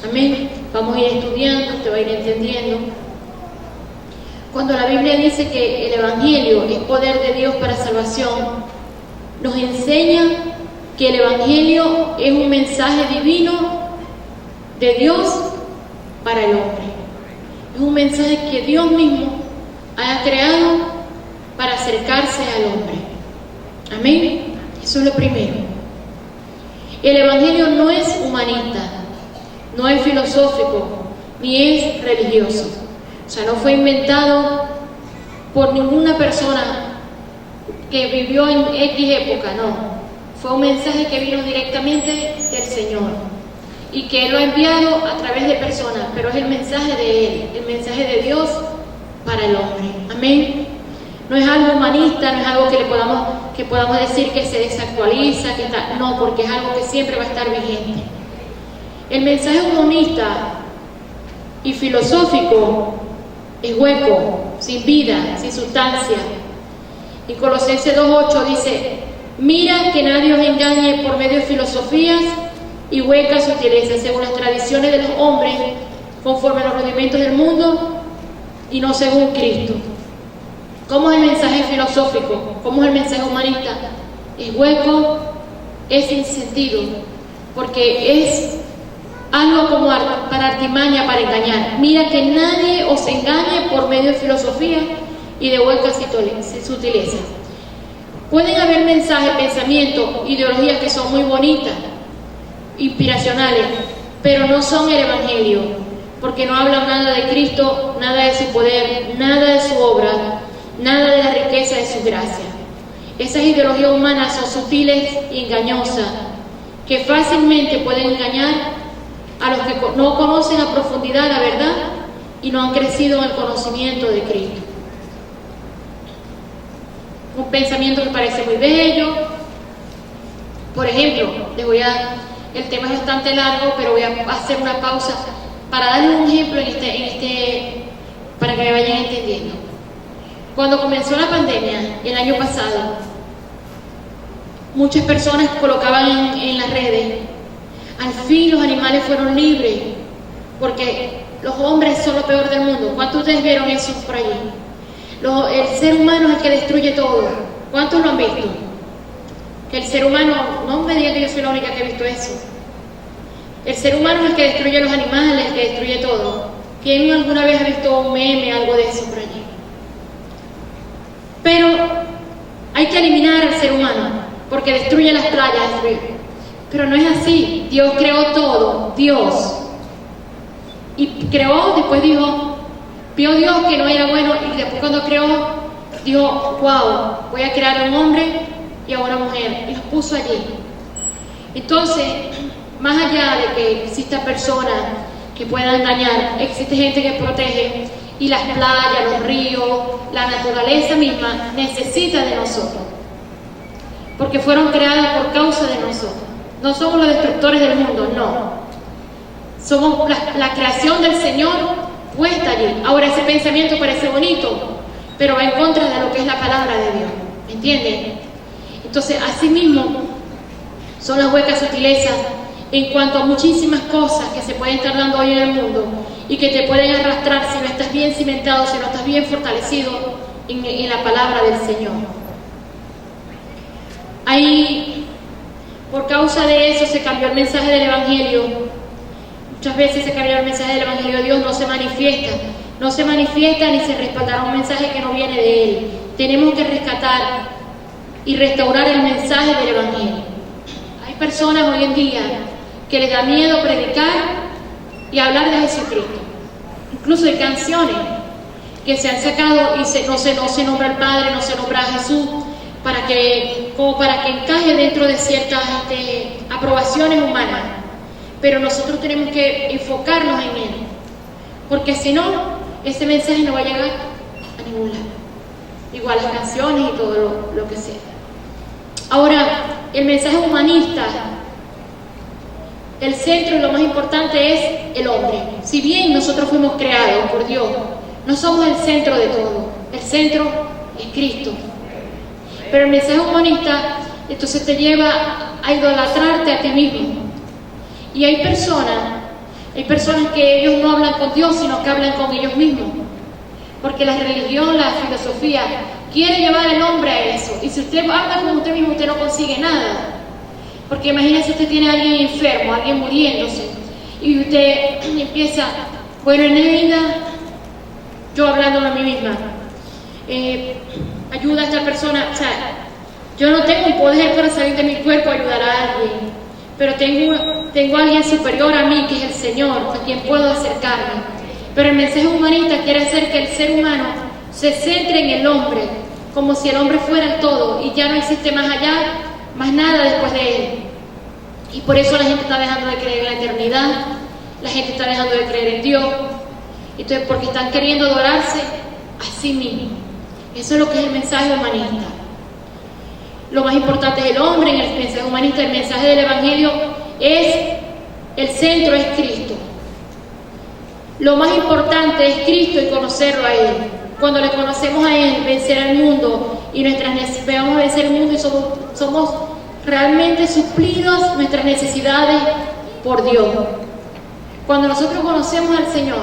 Amén. Vamos a ir estudiando, usted va a ir entendiendo. Cuando la Biblia dice que el Evangelio es poder de Dios para salvación, nos enseña que el Evangelio es un mensaje divino de Dios para el hombre. Es un mensaje que Dios mismo haya creado para acercarse al hombre. Amén. Eso es lo primero. El Evangelio no es humanista, no es filosófico, ni es religioso. O sea, no fue inventado por ninguna persona que vivió en X época, no. Fue un mensaje que vino directamente del Señor y que Él lo ha enviado a través de personas, pero es el mensaje de Él, el mensaje de Dios para el hombre. Amén. No es algo humanista, no es algo que podamos decir que se desactualiza, que está, no, porque es algo que siempre va a estar vigente. El mensaje humanista y filosófico es hueco, sin vida, sin sustancia. Y Colosenses 2:8 dice: mira que nadie os engañe por medio de filosofías y huecas sutilezas, según las tradiciones de los hombres, conforme a los rudimentos del mundo y no según Cristo. ¿Cómo es el mensaje filosófico? ¿Cómo es el mensaje humanista? Es hueco, es sin sentido, porque es algo como para artimaña, para engañar. Mira que nadie os engañe por medio de filosofía y de huecas sutilezas. Pueden haber mensajes, pensamientos, ideologías que son muy bonitas, inspiracionales, pero no son el Evangelio, porque no hablan nada de Cristo, nada de su poder, nada de su obra, nada de la riqueza de su gracia. Esas ideologías humanas son sutiles y engañosas, que fácilmente pueden engañar a los que no conocen a profundidad la verdad y no han crecido en el conocimiento de Cristo. Un pensamiento que parece muy bello. Por ejemplo, el tema es bastante largo, pero voy a hacer una pausa para darles un ejemplo para que me vayan entendiendo. Cuando comenzó la pandemia, el año pasado, muchas personas colocaban en las redes: al fin los animales fueron libres, porque los hombres son lo peor del mundo. ¿Cuántos de ustedes vieron eso por allí? El ser humano es el que destruye todo. ¿Cuántos lo han visto? Que el ser humano, no me digan que yo soy la única que he visto eso. El ser humano es el que destruye los animales, el que destruye todo. ¿Quién alguna vez ha visto un meme, algo de eso por allí? Pero hay que eliminar al ser humano, porque destruye las playas, pero no es así. Dios creó todo, Dios. Y creó, después vio Dios que no era bueno, y después cuando creó, dijo: wow, voy a crear a un hombre y a una mujer, y los puso allí. Entonces, más allá de que exista personas que puedan dañar, existe gente que protege, y las playas, los ríos, la naturaleza misma necesita de nosotros, porque fueron creadas por causa de nosotros. No somos los destructores del mundo, no. Somos la creación del Señor puesta allí. Ahora, ese pensamiento parece bonito, pero va en contra de lo que es la palabra de Dios. ¿Me entienden? Entonces, así mismo son las huecas sutilezas en cuanto a muchísimas cosas que se pueden estar dando hoy en el mundo y que te pueden arrastrar si no estás bien cimentado, si no estás bien fortalecido en la palabra del Señor. Ahí, por causa de eso, se cambió el mensaje del Evangelio. Muchas veces se cambió el mensaje del Evangelio de Dios, no se manifiesta ni se respaldará un mensaje que no viene de Él. Tenemos que rescatar y restaurar el mensaje del Evangelio. Hay personas hoy en día que les da miedo predicar y hablar de Jesucristo. Incluso hay canciones que se han sacado y no se nombra al Padre, no se nombra a Jesús, como para que encaje dentro de ciertas aprobaciones humanas. Pero nosotros tenemos que enfocarnos en Él, porque si no, ese mensaje no va a llegar a ningún lado. Igual las canciones y todo lo que sea. Ahora, el mensaje humanista, el centro y lo más importante es el hombre. Si bien nosotros fuimos creados por Dios, no somos el centro de todo. El centro es Cristo. Pero el mensaje humanista entonces te lleva a idolatrarte a ti mismo. Y hay personas Hay personas que ellos no hablan con Dios, sino que hablan con ellos mismos. Porque la religión, la filosofía, quiere llevar al hombre a eso. Y si usted habla con usted mismo, usted no consigue nada. Porque imagínese, usted tiene a alguien enfermo, a alguien muriéndose, y usted empieza, bueno, Eneida, yo hablándome a mí misma, ayuda a esta persona. O sea, yo no tengo un poder para salir de mi cuerpo a ayudar a alguien, pero tengo a alguien superior a mí, que es el Señor, a quien puedo acercarme. Pero el mensaje humanista quiere hacer que el ser humano se centre en el hombre, como si el hombre fuera el todo, y ya no existe más allá, más nada después de él. Y por eso la gente está dejando de creer en la eternidad, la gente está dejando de creer en Dios. Entonces, porque están queriendo adorarse a sí mismos. Eso es lo que es el mensaje humanista. Lo más importante es el hombre en el mensaje humanista. El mensaje del Evangelio es, el centro es Cristo. Lo más importante es Cristo y conocerlo a Él. Cuando le conocemos a Él, vencer al mundo y vamos a vencer el mundo y somos realmente suplidos nuestras necesidades por Dios. Cuando nosotros conocemos al Señor,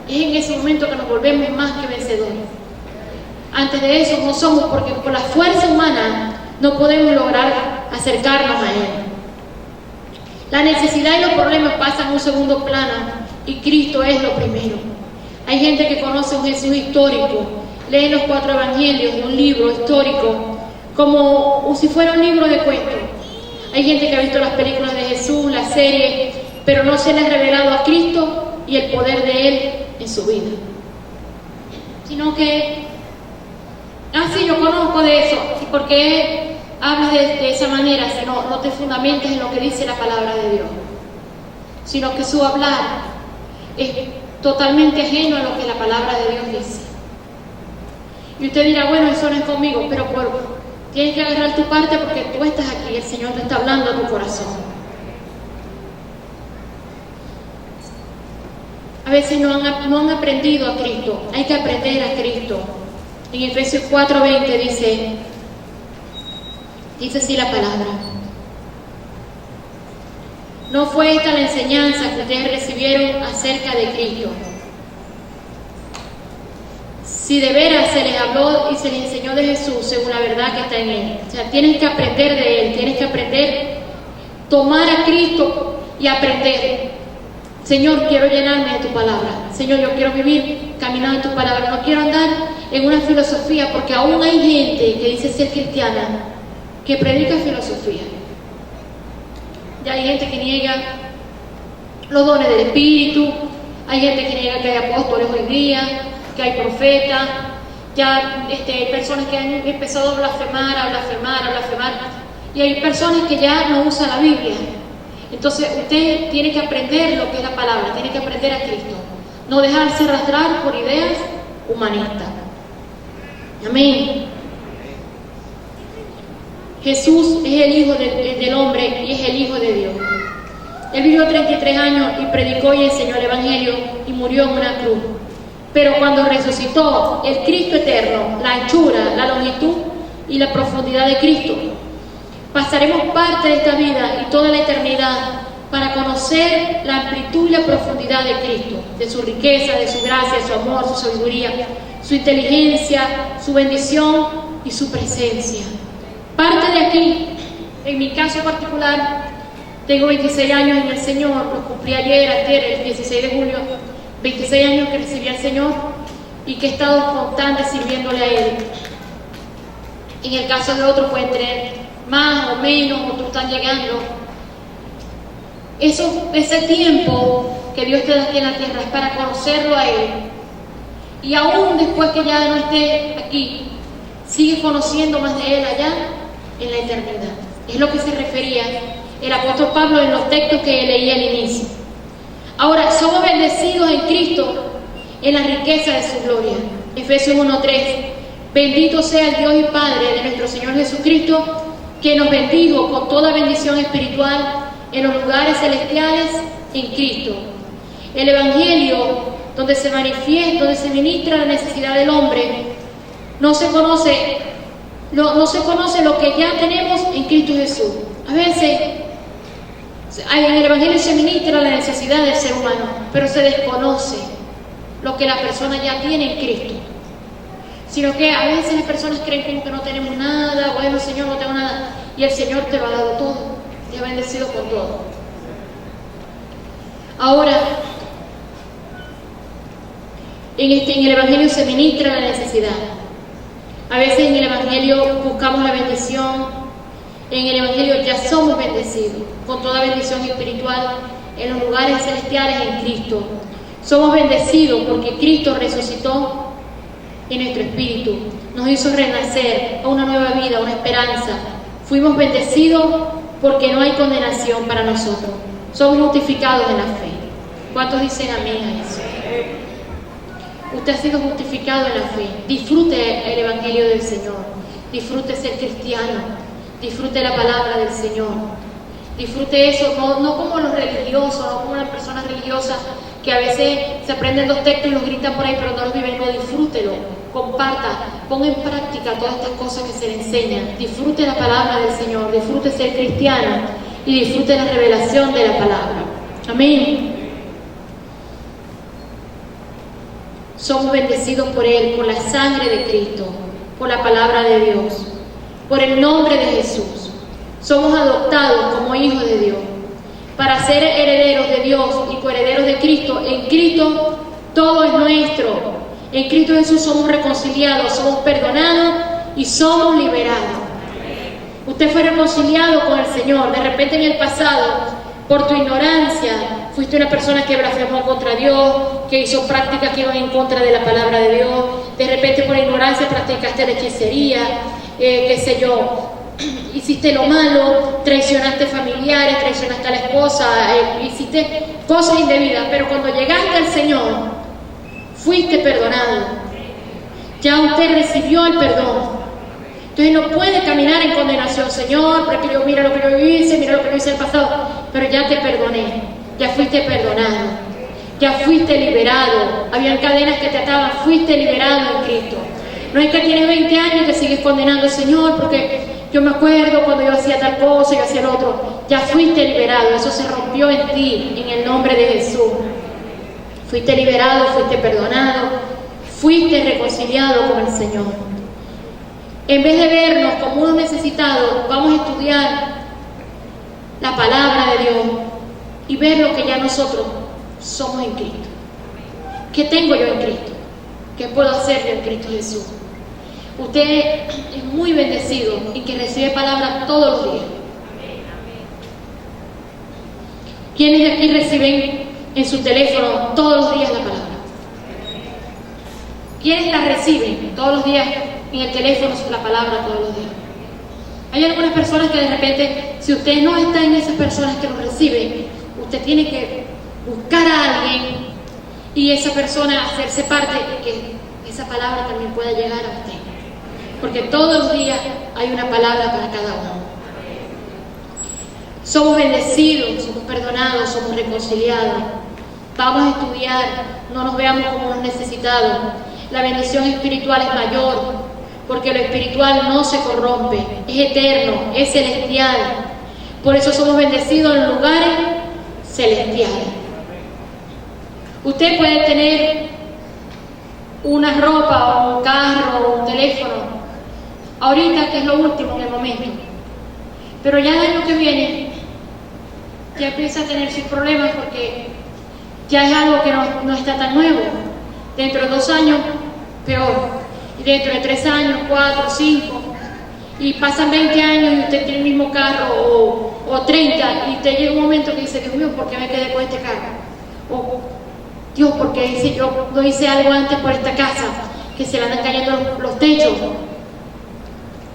es en ese momento que nos volvemos más que vencedores. Antes de eso no somos, porque por la fuerza humana no podemos lograr acercarnos a Él. La necesidad y los problemas pasan a un segundo plano y Cristo es lo primero. Hay gente que conoce un Jesús histórico, lee los 4 evangelios de un libro histórico como si fuera un libro de cuentos. Hay gente que ha visto las películas de Jesús, las series, pero no se les ha revelado a Cristo y el poder de Él en su vida. Sino que, sí, yo conozco de eso. ¿Y por qué hablas de esa manera? Si no te fundamentes en lo que dice la palabra de Dios, sino que su hablar es totalmente ajeno a lo que la palabra de Dios dice. Y usted dirá, bueno, eso no es conmigo, pero tienes que agarrar tu parte porque tú estás aquí, el Señor te está hablando a tu corazón. A veces no han aprendido a Cristo, hay que aprender a Cristo. En Efesios 4:20 dice así la palabra: no fue esta la enseñanza que ustedes recibieron acerca de Cristo. Si de veras se les habló y se les enseñó de Jesús según la verdad que está en Él. O sea, tienes que aprender de Él, tienes que aprender, tomar a Cristo y aprender. Señor, quiero llenarme de tu palabra. Señor, yo quiero vivir caminando en tu palabra. No quiero andar en una filosofía, porque aún hay gente que dice ser cristiana, que predica filosofía. Ya hay gente que niega los dones del Espíritu, hay gente que niega que hay apóstoles hoy día, que hay profetas, ya hay personas que han empezado a blasfemar, y hay personas que ya no usan la Biblia. Entonces usted tiene que aprender lo que es la palabra, tiene que aprender a Cristo, no dejarse arrastrar por ideas humanistas. Amén. Jesús es el Hijo del hombre y es el Hijo de Dios. Él vivió 33 años y predicó y enseñó el Evangelio y murió en una cruz. Pero cuando resucitó, el Cristo eterno, la anchura, la longitud y la profundidad de Cristo, pasaremos parte de esta vida y toda la eternidad para conocer la amplitud y la profundidad de Cristo, de su riqueza, de su gracia, su amor, su sabiduría, su inteligencia, su bendición y su presencia. Parte de aquí, en mi caso particular, tengo 26 años en el Señor, lo cumplí ayer, el 16 de julio, 26 años que recibí al Señor y que he estado constante sirviéndole a Él. En el caso de otros pueden tener más o menos, otros están llegando. Ese tiempo que Dios te da aquí en la tierra es para conocerlo a Él. Y aún después que ya no esté aquí, sigue conociendo más de Él allá en la eternidad. Es lo que se refería el apóstol Pablo en los textos que leí al inicio. Ahora, somos bendecidos en Cristo en la riqueza de su gloria. Efesios 1:3. Bendito sea el Dios y Padre de nuestro Señor Jesucristo, que nos bendijo con toda bendición espiritual en los lugares celestiales en Cristo. El Evangelio, donde se manifiesta, donde se ministra la necesidad del hombre, no se conoce lo que ya tenemos en Cristo Jesús. A veces En el Evangelio se ministra la necesidad del ser humano, pero se desconoce lo que la persona ya tiene en Cristo. Sino que a veces las personas creen como que no tenemos nada, bueno, Señor, no tengo nada, y el Señor te lo ha dado todo, te ha bendecido con todo. Ahora, en el Evangelio se ministra la necesidad. A veces en el Evangelio buscamos la bendición. En el Evangelio ya somos bendecidos con toda bendición espiritual en los lugares celestiales en Cristo. Somos bendecidos porque Cristo resucitó en nuestro espíritu, nos hizo renacer a una nueva vida, a una esperanza. Fuimos bendecidos porque no hay condenación para nosotros. Somos justificados en la fe. ¿Cuántos dicen amén a eso? Usted ha sido justificado en la fe. Disfrute el Evangelio del Señor. Disfrute ser cristiano. Disfrute la palabra del Señor. Disfrute eso, no como los religiosos, no como las personas religiosas que a veces se aprenden los textos y los gritan por ahí, pero no los viven. No, disfrútelo, comparta, ponga en práctica todas estas cosas que se le enseñan. Disfrute la palabra del Señor, disfrute ser cristiano y disfrute la revelación de la palabra. Amén. Somos bendecidos por Él, por la sangre de Cristo, por la palabra de Dios, por el nombre de Jesús. Somos adoptados como hijos de Dios para ser herederos de Dios y coherederos de Cristo. En Cristo todo es nuestro. En Cristo Jesús somos reconciliados, somos perdonados y somos liberados. Usted fue reconciliado con el Señor. De repente en el pasado, por tu ignorancia, fuiste una persona que blasfemó contra Dios, que hizo prácticas que iban en contra de la palabra de Dios. De repente por ignorancia practicaste la hechicería, qué sé yo, hiciste lo malo, traicionaste familiares, traicionaste a la esposa, hiciste cosas indebidas. Pero cuando llegaste al Señor, fuiste perdonado. Ya usted recibió el perdón. Entonces no puede caminar en condenación. Señor, porque yo mira lo que yo hice, mira lo que yo hice en el pasado. Pero ya te perdoné, ya fuiste perdonado, ya fuiste liberado. Habían cadenas que te ataban, fuiste liberado en Cristo. No es que tienes 20 años y te sigues condenando al Señor porque yo me acuerdo cuando yo hacía tal cosa, yo hacía lo otro. Ya fuiste liberado, eso se rompió en ti, en el nombre de Jesús. Fuiste liberado, fuiste perdonado, fuiste reconciliado con el Señor. En vez de vernos como unos necesitados, vamos a estudiar la palabra de Dios y ver lo que ya nosotros somos en Cristo. ¿Qué tengo yo en Cristo? ¿Qué puedo hacer yo en Cristo Jesús? Usted es muy bendecido y que recibe palabra todos los días. ¿Quiénes de aquí reciben en su teléfono todos los días la palabra? ¿Quiénes la reciben todos los días en el teléfono la palabra todos los días? Hay algunas personas que de repente, si usted no está en esas personas que lo reciben, usted tiene que buscar a alguien y esa persona hacerse parte y que esa palabra también pueda llegar a usted. Porque todos los días hay una palabra para cada uno. Somos bendecidos, somos perdonados, somos reconciliados. Vamos a estudiar, no nos veamos como unos necesitados. La bendición espiritual es mayor, porque lo espiritual no se corrompe, es eterno, es celestial. Por eso somos bendecidos en lugares celestiales. Usted puede tener una ropa, o un carro, o un teléfono, ahorita que es lo último en el momento, pero ya el año que viene ya empieza a tener sus problemas porque ya es algo que no está tan nuevo. Dentro de 2 años, peor. Y dentro de 3 años, 4, 5. Y pasan 20 años y usted tiene el mismo carro, o 30, y usted llega un momento que dice, Dios mío, ¿por qué me quedé con este carro? O Dios, ¿por qué yo no hice algo antes por esta casa? Que se le andan cayendo los techos.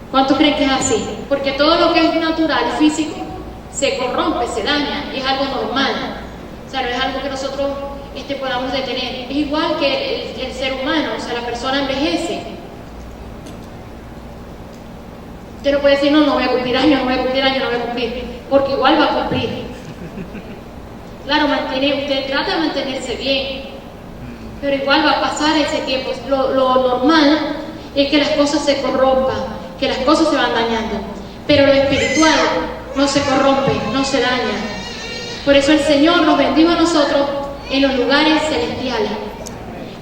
¿Cuántos creen que es así? Porque todo lo que es natural, físico, se corrompe, se daña, y es algo normal. O sea, no es algo que nosotros podamos detener. Es igual que el ser humano, o sea, la persona envejece. Usted no puede decir, no voy a cumplir años, no voy a cumplir, porque igual va a cumplir. Claro, usted trata de mantenerse bien, pero igual va a pasar ese tiempo. Lo normal es que las cosas se corrompan, que las cosas se van dañando, pero lo espiritual no se corrompe, no se daña. Por eso el Señor nos bendijo a nosotros en los lugares celestiales.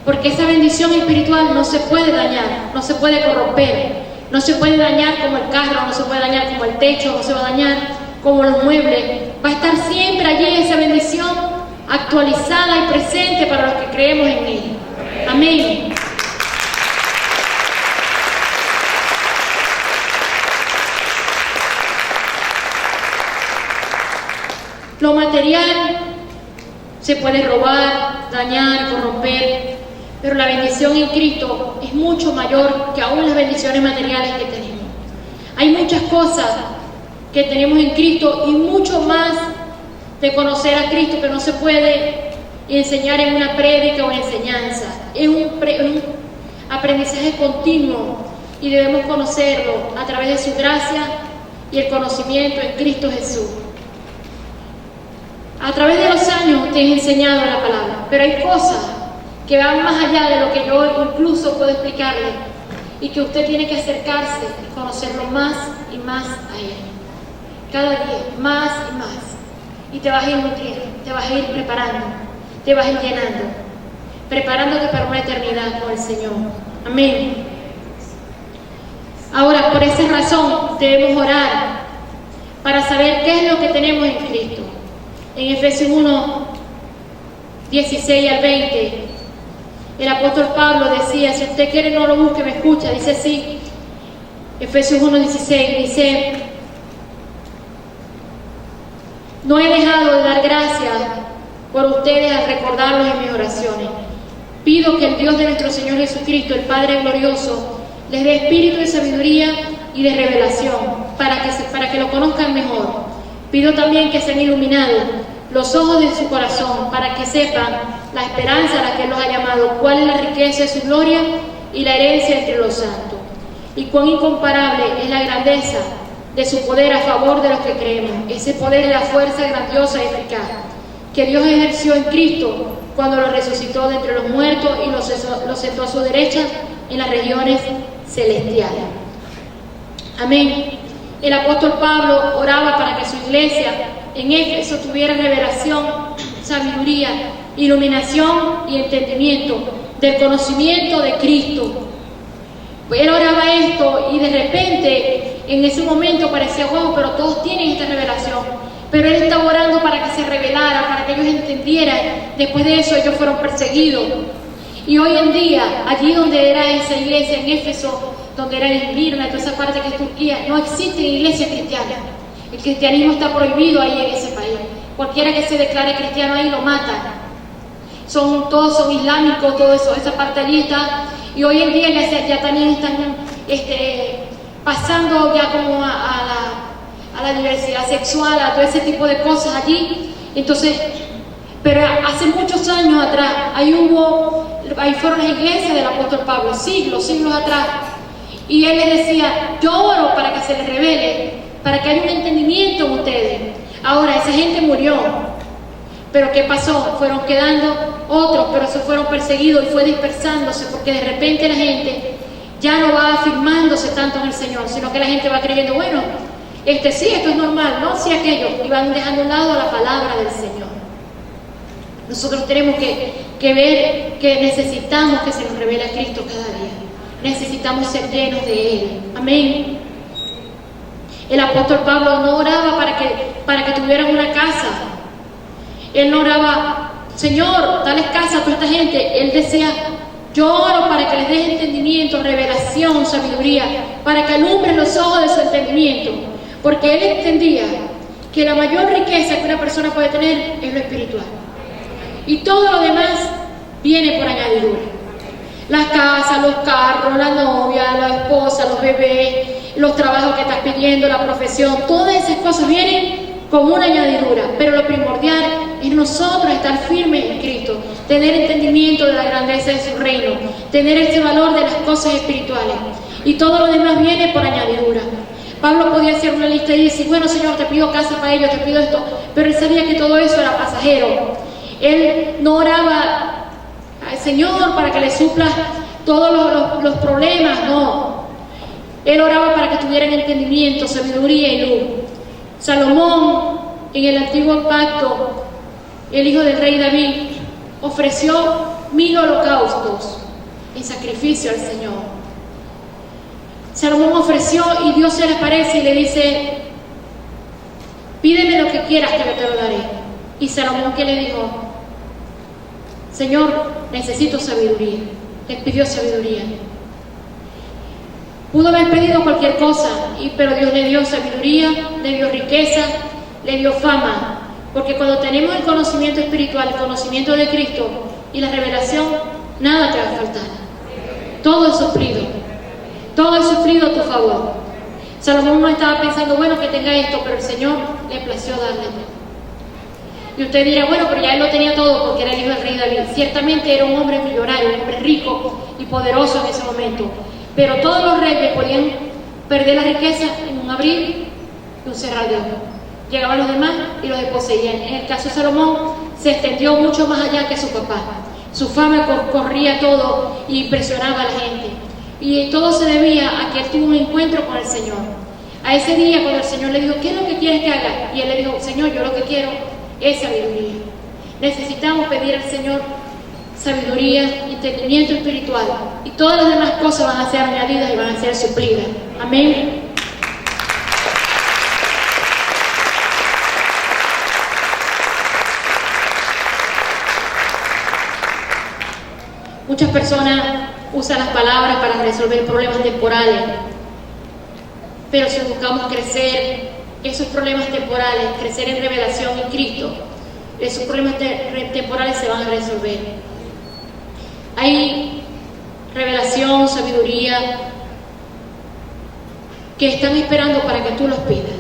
Porque esa bendición espiritual no se puede dañar, no se puede corromper, no se puede dañar como el carro, no se puede dañar como el techo, no se va a dañar como los muebles. Va a estar siempre allí esa bendición actualizada y presente para los que creemos en Él. Amén. Lo material se puede robar, dañar, corromper, pero la bendición en Cristo es mucho mayor que aún las bendiciones materiales que tenemos. Hay muchas cosas que tenemos en Cristo y mucho más de conocer a Cristo que no se puede enseñar en una prédica o enseñanza. Es un aprendizaje continuo y debemos conocerlo a través de su gracia y el conocimiento en Cristo Jesús. A través de los años te he enseñado la palabra, pero hay cosas que van más allá de lo que yo incluso puedo explicarle y que usted tiene que acercarse y conocerlo más y más a Él. Cada día, más y más. Y te vas a ir nutriendo, te vas a ir preparando, te vas a ir llenando, preparándote para una eternidad con el Señor. Amén. Ahora, por esa razón debemos orar para saber qué es lo que tenemos en Cristo. En Efesios 1, 16 al 20, el apóstol Pablo decía, si usted quiere no lo busque, me escucha, dice así, Efesios 1, 16, dice, no he dejado de dar gracias por ustedes al recordarlos en mis oraciones. Pido que el Dios de nuestro Señor Jesucristo, el Padre glorioso, les dé espíritu de sabiduría y de revelación para que lo conozcan mejor. Pido también que sean iluminados los ojos de su corazón para que sepan la esperanza a la que Él los ha llamado, cuál es la riqueza de su gloria y la herencia entre los santos, y cuán incomparable es la grandeza de su poder a favor de los que creemos. Ese poder es la fuerza grandiosa y eficaz que Dios ejerció en Cristo cuando lo resucitó de entre los muertos y lo sentó a su derecha en las regiones celestiales. Amén. El apóstol Pablo oraba para que su iglesia en Éfeso tuviera revelación, sabiduría, iluminación y entendimiento del conocimiento de Cristo. Él oraba esto y de repente en ese momento parecía, wow, pero todos tienen esta revelación. Pero él estaba orando para que se revelara, para que ellos entendieran. Después de eso ellos fueron perseguidos. Y hoy en día, allí donde era esa iglesia en Éfeso, donde era en Esmirna, toda esa parte que es Turquía, no existen iglesias cristianas. El cristianismo está prohibido ahí en ese país. Cualquiera que se declare cristiano ahí lo matan. Todos son islámicos, todo eso, esa parte allí está. Y hoy en día ya también están pasando ya como a la diversidad sexual, a todo ese tipo de cosas allí. Entonces, pero hace muchos años atrás, ahí fueron las iglesias del apóstol Pablo, siglos atrás. Y él les decía, yo oro para que se les revele, para que haya un entendimiento en ustedes. Ahora, esa gente murió. Pero ¿qué pasó? Fueron quedando otros, pero se fueron perseguidos y fue dispersándose, porque de repente la gente ya no va afirmándose tanto en el Señor, sino que la gente va creyendo, bueno, sí, esto es normal, no, sí, aquello, y van dejando a un lado la palabra del Señor. Nosotros tenemos que ver que necesitamos que se nos revele a Cristo cada día. Necesitamos ser llenos de Él. Amén. El apóstol Pablo no oraba para que tuvieran una casa. Él no oraba, Señor, dales casa a toda esta gente. Él decía, yo oro para que les des entendimiento, revelación, sabiduría, para que alumbren los ojos de su entendimiento. Porque él entendía que la mayor riqueza que una persona puede tener es lo espiritual. Y todo lo demás viene por añadidura. Las casas, los carros, la novia, la esposa, los bebés, los trabajos que estás pidiendo, la profesión, todas esas cosas vienen como una añadidura. Pero lo primordial es nosotros estar firmes en Cristo, tener entendimiento de la grandeza de su reino, tener ese valor de las cosas espirituales. Y todo lo demás viene por añadidura. Pablo podía hacer una lista y decir, bueno, Señor, te pido casa para ellos, te pido esto, pero él sabía que todo eso era pasajero. Él no oraba al Señor para que le supla todos los problemas, no. Él oraba para que tuvieran entendimiento, sabiduría y luz. Salomón en el antiguo pacto, el hijo del rey David ofreció 1000 holocaustos en sacrificio al Señor. Salomón ofreció y Dios se le aparece y le dice: pídeme lo que quieras que yo te lo daré. Y Salomón, ¿qué le dijo? Señor, necesito sabiduría. Le pidió sabiduría. Pudo haber pedido cualquier cosa, pero Dios le dio sabiduría, le dio riqueza, le dio fama. Porque cuando tenemos el conocimiento espiritual, el conocimiento de Cristo y la revelación, nada te va a faltar. Todo es suplido. Todo es suplido a tu favor. Salomón no estaba pensando, bueno, que tenga esto, pero el Señor le plació darle. Y usted dirá, bueno, pero ya él lo tenía todo porque era el hijo del rey David. Ciertamente era un hombre millonario, un hombre rico y poderoso en ese momento. Pero todos los reyes podían perder la riqueza en un abrir y un cerrar de ojos. Llegaban los demás y los desposeían. En el caso de Salomón, se extendió mucho más allá que su papá. Su fama corría todo y impresionaba a la gente. Y todo se debía a que él tuvo un encuentro con el Señor. A ese día, cuando el Señor le dijo, ¿qué es lo que quieres que haga? Y él le dijo, Señor, yo lo que quiero es sabiduría. Necesitamos pedir al Señor sabiduría, entendimiento espiritual, y todas las demás cosas van a ser añadidas y van a ser suplidas. Amén. Muchas personas usan las palabras para resolver problemas temporales, pero si buscamos crecer esos problemas temporales, crecer en revelación en Cristo, esos problemas temporales se van a resolver. Hay revelación, sabiduría, que están esperando para que tú los pidas.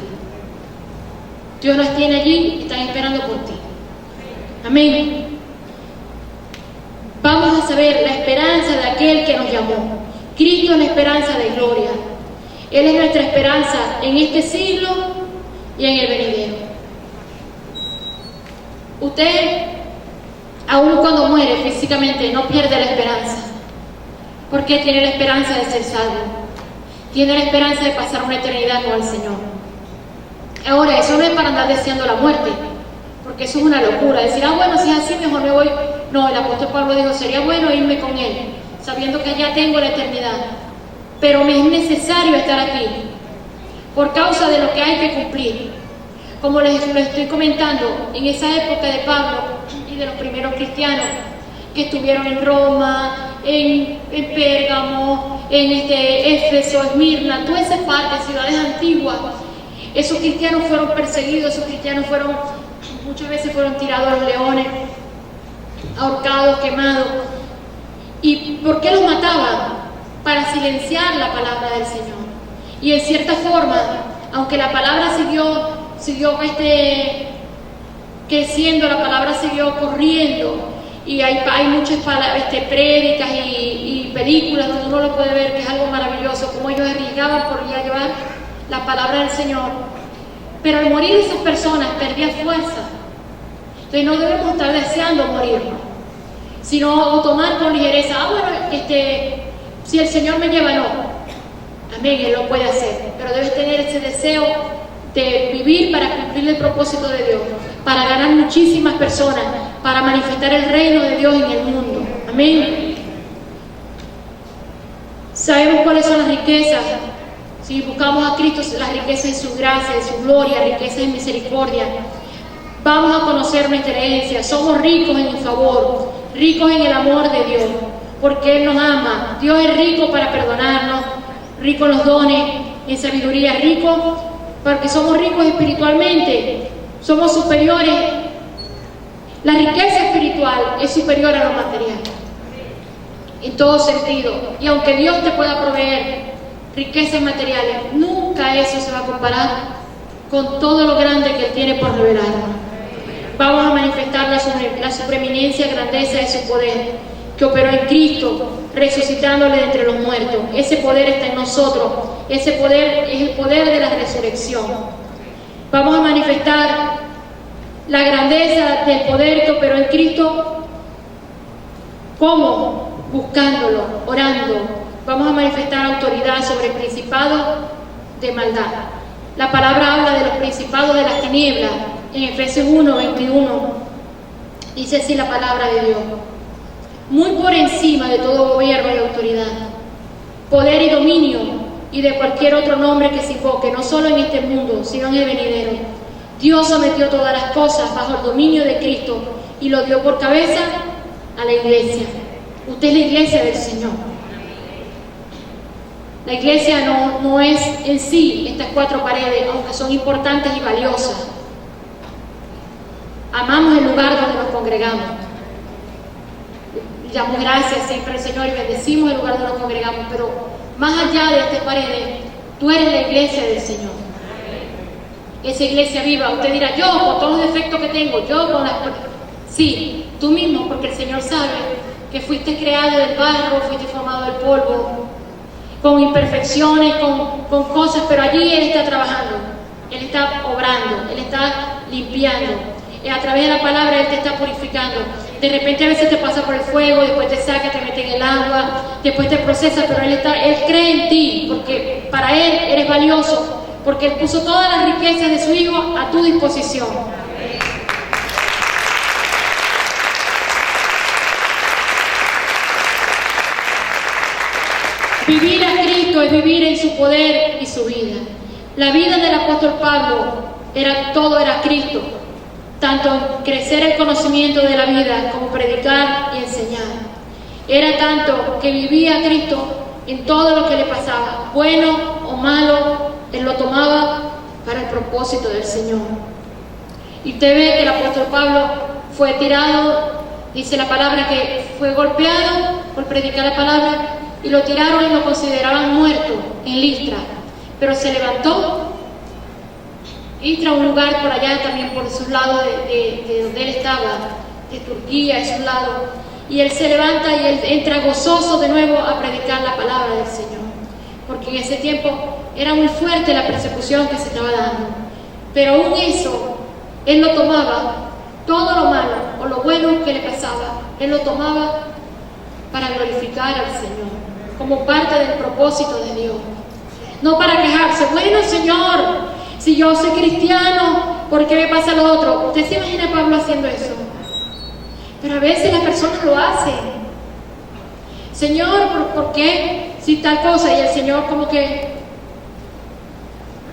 Dios las tiene allí y están esperando por ti. Amén. Vamos a saber la esperanza de aquel que nos llamó. Cristo es la esperanza de gloria. Él es nuestra esperanza en este siglo y en el venidero. Usted, aun cuando muere físicamente, no pierde la esperanza, porque tiene la esperanza de ser salvo, tiene la esperanza de pasar una eternidad con el Señor. Ahora, eso no es para andar deseando la muerte, porque eso es una locura, decir, bueno, si es así, mejor me voy. No, el apóstol Pablo dijo, sería bueno irme con Él, sabiendo que allá tengo la eternidad, pero me es necesario estar aquí, por causa de lo que hay que cumplir. Como les lo estoy comentando, en esa época de Pablo y de los primeros cristianos que estuvieron en Roma, en Pérgamo, en Éfeso, Esmirna, todas esas partes, ciudades antiguas, esos cristianos fueron perseguidos, esos cristianos muchas veces fueron tirados a los leones, ahorcados, quemados. ¿Y por qué los mataban? Para silenciar la palabra del Señor. Y en cierta forma, aunque la palabra siguió creciendo, la palabra siguió corriendo, y hay muchas prédicas y películas donde uno lo puede ver, que es algo maravilloso, como ellos arriesgaban por ir a llevar la palabra del Señor. Pero al morir esas personas perdían fuerza. Entonces no debemos estar deseando morir, sino tomar con ligereza, si el Señor me lleva, no. Amén, Él lo puede hacer, pero debes tener ese deseo de vivir para cumplir el propósito de Dios, para ganar muchísimas personas, para manifestar el reino de Dios en el mundo. Amén. Sabemos cuáles son las riquezas. Si buscamos a Cristo, las riquezas en su gracia, en su gloria, riquezas en misericordia. Vamos a conocer nuestra herencia. Somos ricos en el favor, ricos en el amor de Dios, porque Él nos ama. Dios es rico para perdonarnos, rico en los dones, en sabiduría, rico porque somos ricos espiritualmente, somos superiores. La riqueza espiritual es superior a lo material, en todo sentido. Y aunque Dios te pueda proveer riquezas materiales, nunca eso se va a comparar con todo lo grande que Él tiene por revelarnos. Vamos a manifestar la supreeminencia, grandeza de su poder, que operó en Cristo, resucitándole de entre los muertos. Ese poder está en nosotros. Ese poder es el poder de la resurrección. Vamos a manifestar la grandeza del poder que operó en Cristo. ¿Cómo? Buscándolo, orando. Vamos a manifestar autoridad sobre el principado de maldad. La palabra habla de los principados de las tinieblas, en Efesios 1:21, dice así la palabra de Dios: muy por encima de todo gobierno y autoridad, poder y dominio, y de cualquier otro nombre que se invoque, no solo en este mundo, sino en el venidero. Dios sometió todas las cosas bajo el dominio de Cristo y lo dio por cabeza a la iglesia. Usted es la iglesia del Señor. La iglesia no es en sí estas cuatro paredes, aunque son importantes y valiosas. Amamos el lugar donde nos congregamos. Le damos gracias siempre al Señor y bendecimos el lugar donde nos congregamos, pero más allá de estas paredes, tú eres la iglesia del Señor. Esa iglesia viva. Usted dirá, yo con todos los defectos que tengo, yo con las... Sí, tú mismo, porque el Señor sabe que fuiste creado del barro, fuiste formado del polvo, con imperfecciones, con cosas, pero allí Él está trabajando, Él está obrando, Él está limpiando. A través de la palabra Él te está purificando. De repente a veces te pasa por el fuego, después te saca, te mete en el agua, después te procesa, pero Él cree en ti, porque para Él eres valioso, porque Él puso todas las riquezas de su Hijo a tu disposición. Vivir a Cristo es vivir en su poder y su vida. La vida del apóstol Pablo todo era Cristo, tanto en crecer el conocimiento de la vida como predicar y enseñar. Era tanto que vivía a Cristo en todo lo que le pasaba, bueno o malo, Él lo tomaba para el propósito del Señor. Y usted ve que el apóstol Pablo fue tirado, dice la palabra que fue golpeado por predicar la palabra, y lo tiraron y lo consideraban muerto en Listra, pero se levantó. Listra, un lugar por allá también por esos lados de donde él estaba, de Turquía, esos lados, y él se levanta y él entra gozoso de nuevo a predicar la palabra del Señor, porque en ese tiempo era muy fuerte la persecución que se estaba dando, pero aún eso, él lo tomaba, todo lo malo o lo bueno que le pasaba, él lo tomaba para glorificar al Señor, como parte del propósito de Dios, no para quejarse. Bueno, Señor, si yo soy cristiano, ¿por qué me pasa lo otro? ¿Usted se imagina a Pablo haciendo eso? Pero a veces las personas lo hacen. Señor, ¿por qué? Si tal cosa, y el Señor como que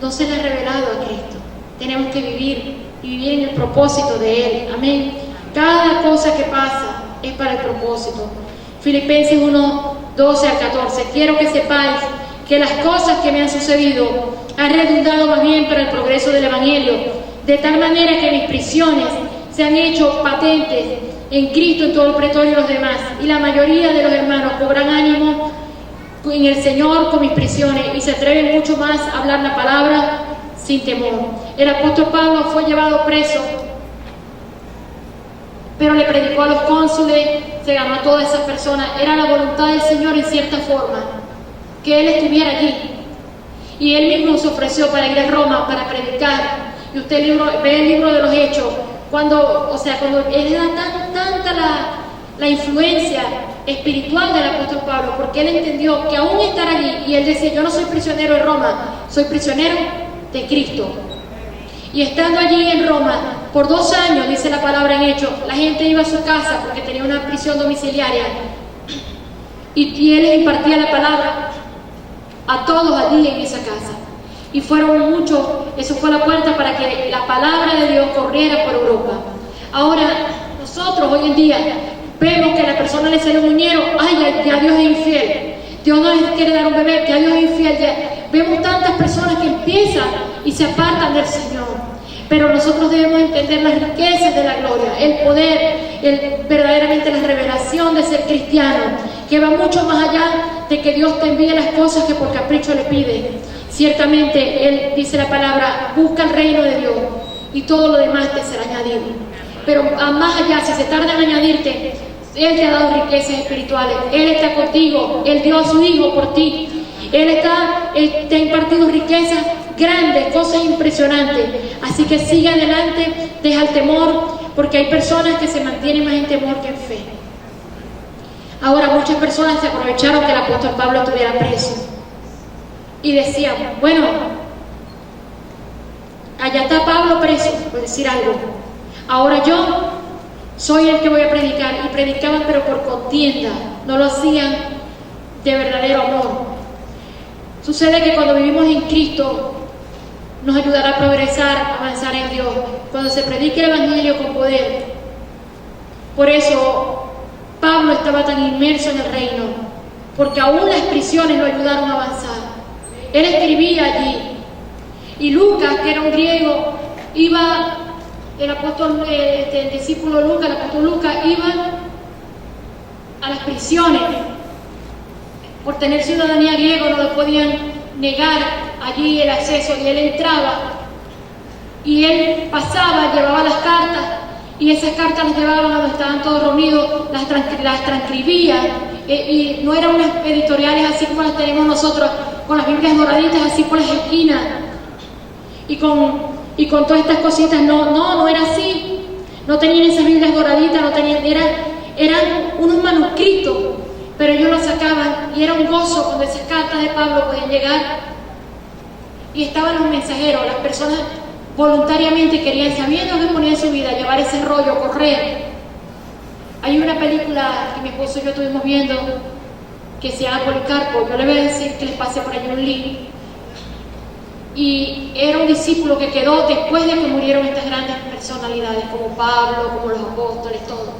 no se le ha revelado a Cristo. Tenemos que vivir y vivir en el propósito de Él. Amén. Cada cosa que pasa es para el propósito. Filipenses 1:12-14. Quiero que sepáis que las cosas que me han sucedido han redundado más bien para el progreso del Evangelio, de tal manera que mis prisiones se han hecho patentes en Cristo en todo el pretorio y los demás, y la mayoría de los hermanos cobran ánimo en el Señor con mis prisiones y se atreven mucho más a hablar la palabra sin temor. El apóstol Pablo fue llevado preso, pero le predicó a los cónsules, se ganó a todas esas personas. Era la voluntad del Señor en cierta forma que Él estuviera allí, y Él mismo se ofreció para ir a Roma para predicar. Y usted ve el libro de los Hechos, cuando era tanta la influencia espiritual del apóstol Pablo, porque él entendió que aún estar allí, y él decía, yo no soy prisionero de Roma, soy prisionero de Cristo. Y estando allí en Roma por 2 años, dice la palabra en Hechos, la gente iba a su casa porque tenía una prisión domiciliaria, y él impartía la palabra a todos allí en esa casa, y fueron muchos. Eso fue la puerta para que la palabra de Dios corriera por Europa. Ahora nosotros hoy en día vemos que a la persona le sale un muñero, ya Dios es infiel, Dios no les quiere dar un bebé, ya Dios es infiel, ya. Vemos tantas personas que empiezan y se apartan del Señor, pero nosotros debemos entender las riquezas de la gloria, el poder, verdaderamente la revelación de ser cristiano, que va mucho más allá de que Dios te envíe las cosas que por capricho le pide. Ciertamente Él dice la palabra, busca el reino de Dios y todo lo demás te será añadido. Pero más allá, si se tarda en añadirte, Él te ha dado riquezas espirituales, Él está contigo, Él dio a su Hijo por ti, Él te ha impartido riquezas grandes, cosas impresionantes. Así que sigue adelante, deja el temor, porque hay personas que se mantienen más en temor que en fe. Ahora, muchas personas se aprovecharon que el apóstol Pablo estuviera preso y decían, bueno, allá está Pablo preso, por decir algo. Ahora yo soy el que voy a predicar. Y predicaban pero por contienda, no lo hacían de verdadero amor. Sucede que cuando vivimos en Cristo nos ayudará a progresar, a avanzar en Dios, cuando se predique el Evangelio con poder. Por eso Pablo estaba tan inmerso en el reino, porque aún las prisiones lo ayudaron a avanzar. Él escribía allí, y Lucas, que era un griego, iba, el discípulo Lucas, el apóstol Lucas, iba a las prisiones. Por tener ciudadanía griega no le podían negar allí el acceso, y él entraba y él pasaba, llevaba las cartas, y esas cartas las llevaban a donde estaban todos reunidos, las transcribía, y no eran unas editoriales así como las tenemos nosotros, con las Biblias doraditas así por las esquinas y con todas estas cositas. No era así. No tenían esas Biblias doraditas, no tenían, eran unos manuscritos, pero ellos los sacaban, y era un gozo cuando esas cartas de Pablo podían llegar. Y estaban los mensajeros, las personas voluntariamente querían, sabiendo que ponía en su vida, llevar ese rollo, correr. Hay una película que mi esposo y yo estuvimos viendo que se llama Policarpo. Yo le voy a decir que les pase por ahí un link. Y era un discípulo que quedó después de que murieron estas grandes personalidades, como Pablo, como los apóstoles, todo.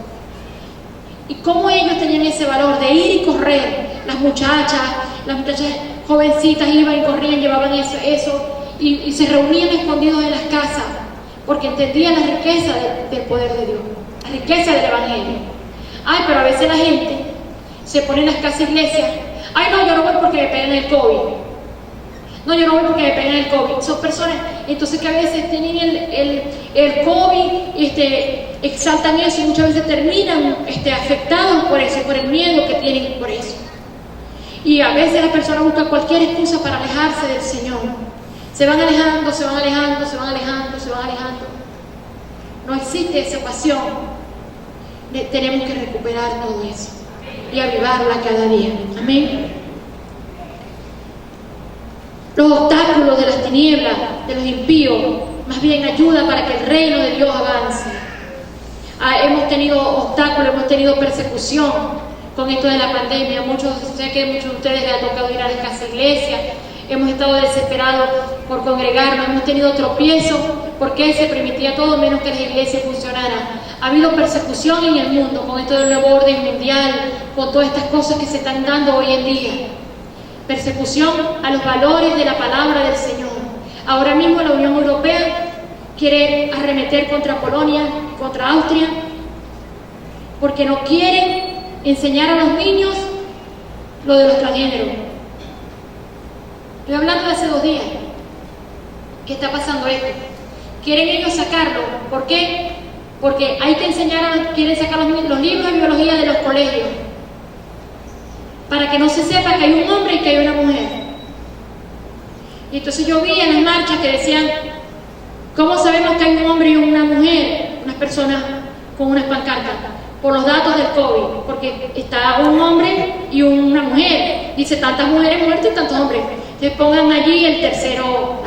Y cómo ellos tenían ese valor de ir y correr. Las muchachas jovencitas iban y corrían, llevaban eso y se reunían escondidos en las casas, porque entendían la riqueza del poder de Dios, la riqueza del Evangelio. Ay, pero a veces la gente se pone en las casas iglesias. Ay, no, yo no voy porque me pegan el COVID. No, yo no voy porque me pegan el COVID. Son personas, entonces, que a veces tienen el COVID, exaltan eso, y muchas veces terminan afectados por eso, por el miedo que tienen por eso. Y a veces las personas buscan cualquier excusa para alejarse del Señor. Se van alejando, se van alejando, se van alejando, se van alejando. No existe esa pasión. Tenemos que recuperar todo eso y avivarla cada día. Amén. Los obstáculos de las tinieblas, de los impíos, más bien ayuda para que el reino de Dios avance. Hemos tenido obstáculos, hemos tenido persecución con esto de la pandemia. Sé que muchos de ustedes les ha tocado ir a las casas iglesias. Hemos estado desesperados por congregarnos, hemos tenido tropiezos porque se permitía todo menos que las iglesias funcionaran. Ha habido persecución en el mundo con esto del nuevo orden mundial, con todas estas cosas que se están dando hoy en día. Persecución a los valores de la palabra del Señor. Ahora mismo la Unión Europea quiere arremeter contra Polonia, contra Austria, porque no quieren enseñar a los niños lo de los transgéneros. Estoy hablando de hace 2 días que está pasando esto. Quieren ellos sacarlo. ¿Por qué? Porque hay que enseñar, quieren sacar los libros de biología de los colegios, para que no se sepa que hay un hombre y que hay una mujer. Y entonces yo vi en las marchas que decían, ¿cómo sabemos que hay un hombre y una mujer? Unas personas con unas pancartas. Por los datos del COVID, porque está un hombre y una mujer. Dice, tantas mujeres muertas y tantos hombres. Entonces pongan allí el tercero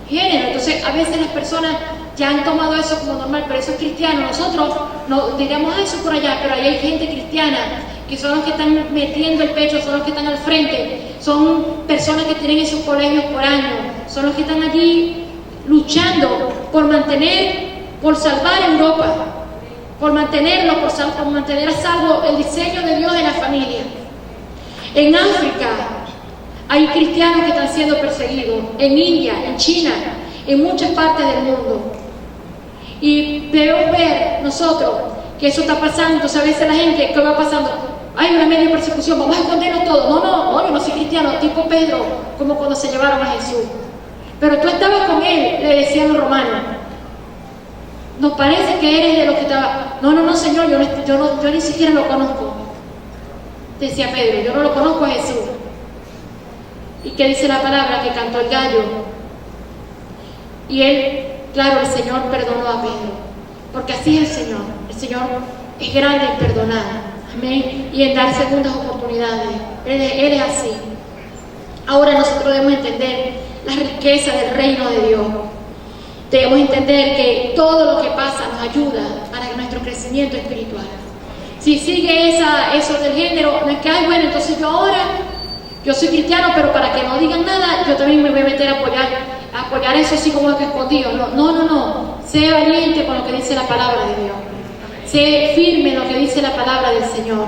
género. Entonces a veces las personas ya han tomado eso como normal, pero eso es cristiano. Nosotros no diríamos eso por allá, pero ahí hay gente cristiana que son los que están metiendo el pecho, son los que están al frente, son personas que tienen esos colegios por años, son los que están allí luchando por salvar a Europa, por mantener a salvo el diseño de Dios en la familia. En África hay cristianos que están siendo perseguidos, en India, en China, en muchas partes del mundo. Y debemos ver nosotros que eso está pasando. Entonces a veces la gente, ¿qué va pasando? Hay una media persecución, vamos a escondernos todo. No, yo no soy cristiano, tipo Pedro, como cuando se llevaron a Jesús. Pero tú estabas con él, le decían los romanos. Nos parece que eres de los que estaba. No, Señor, yo ni siquiera lo conozco. Decía Pedro, yo no lo conozco a Jesús. ¿Y qué dice la palabra? Que cantó el gallo. Y él, claro, el Señor perdonó a Pedro. Porque así es el Señor. El Señor es grande en perdonar. Amén. Y en dar segundas oportunidades. Él es así. Ahora nosotros debemos entender la riqueza del reino de Dios. Debemos entender que todo lo que pasa nos ayuda para nuestro crecimiento espiritual. Si sigue eso del género, no es que, ay, bueno, entonces yo soy cristiano, pero para que no digan nada, yo también me voy a meter a apoyar eso así como que escondido. No. Sé valiente con lo que dice la palabra de Dios. Sé firme en lo que dice la palabra del Señor.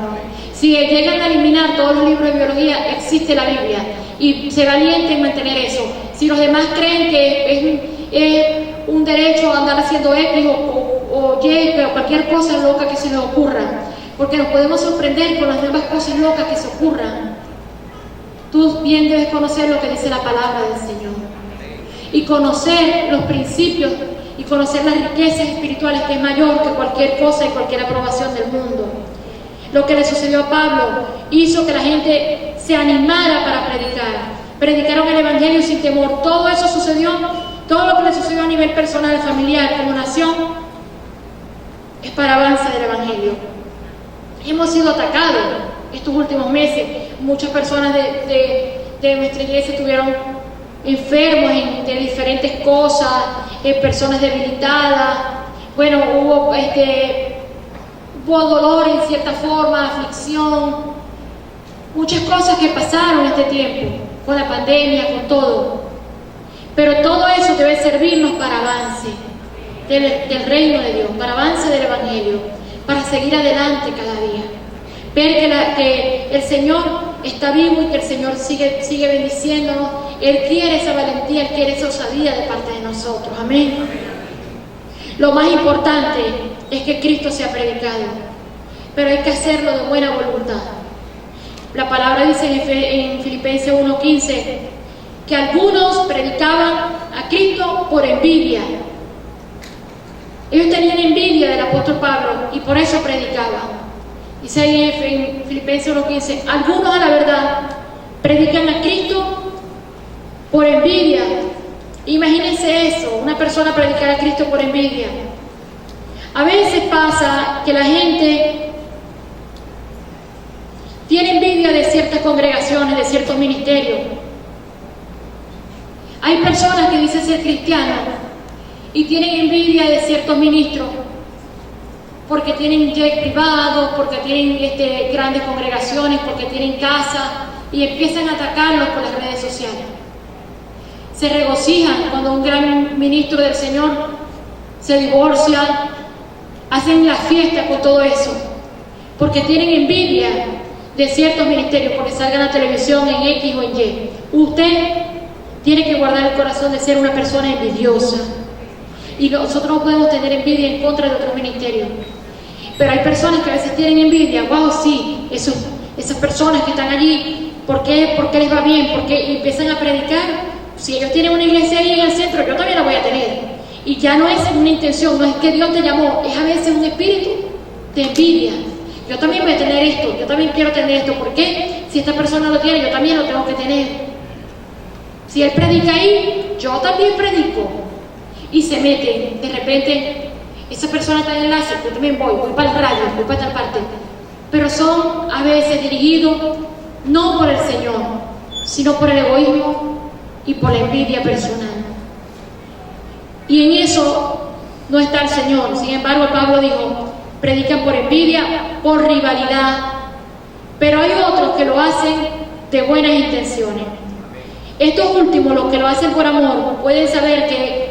Si llegan a eliminar todos los libros de biología, existe la Biblia. Y sé valiente en mantener eso. Si los demás creen que es un derecho a andar haciendo X o Y, o cualquier cosa loca que se les ocurra, porque nos podemos sorprender con las nuevas cosas locas que se ocurran. Tú bien debes conocer lo que dice la palabra del Señor y conocer los principios y conocer las riquezas espirituales, que es mayor que cualquier cosa y cualquier aprobación del mundo. Lo que le sucedió a Pablo hizo que la gente se animara para predicar. Predicaron el Evangelio sin temor. Todo eso sucedió, todo lo que le sucedió a nivel personal, familiar, como nación, es para avance del Evangelio. Hemos sido atacados estos últimos meses. Muchas personas de nuestra iglesia estuvieron enfermos de diferentes cosas, personas debilitadas. Bueno, hubo dolor en cierta forma, aflicción, muchas cosas que pasaron este tiempo, con la pandemia, con todo. Pero todo eso debe servirnos para avance del reino de Dios, para avance del Evangelio, para seguir adelante cada día. Ver que el Señor está vivo y que el Señor sigue bendiciéndonos. Él quiere esa valentía, Él quiere esa osadía de parte de nosotros. Amén. Lo más importante es que Cristo sea predicado, pero hay que hacerlo de buena voluntad. La palabra dice en Filipenses 1:15 que algunos predicaban a Cristo por envidia. Ellos tenían envidia del apóstol Pablo y por eso predicaban. Dice ahí en Filipenses 1:15, algunos a la verdad predican a Cristo por envidia. Imagínense eso, una persona predicar a Cristo por envidia. A veces pasa que la gente tiene envidia de ciertas congregaciones, de ciertos ministerios. Hay personas que dicen ser cristianas y tienen envidia de ciertos ministros porque tienen jet privados, porque tienen grandes congregaciones, porque tienen casa, y empiezan a atacarlos por las redes sociales. Se regocijan cuando un gran ministro del Señor se divorcia, hacen la fiesta con todo eso, porque tienen envidia de ciertos ministerios, porque salgan a la televisión en X o en Y. Usted tiene que guardar el corazón de ser una persona envidiosa, y nosotros no podemos tener envidia en contra de otros ministerios. Pero hay personas que a veces tienen envidia. Wow, sí, esas personas que están allí, ¿por qué les va bien? Porque empiezan a predicar. Si ellos tienen una iglesia ahí en el centro, yo también la voy a tener. Y ya no es una intención, no es que Dios te llamó, es a veces un espíritu de envidia. Yo también voy a tener esto, yo también quiero tener esto. ¿Por qué? Si esta persona lo tiene, yo también lo tengo que tener. Si él predica ahí, yo también predico. Y se mete, de repente, esa persona está en enlace, yo también voy para el radio, voy para tal parte. Pero son a veces dirigidos no por el Señor, sino por el egoísmo y por la envidia personal. Y en eso no está el Señor. Sin embargo, Pablo dijo, predican por envidia, por rivalidad, pero hay otros que lo hacen de buenas intenciones. Estos últimos, los que lo hacen por amor, pueden saber que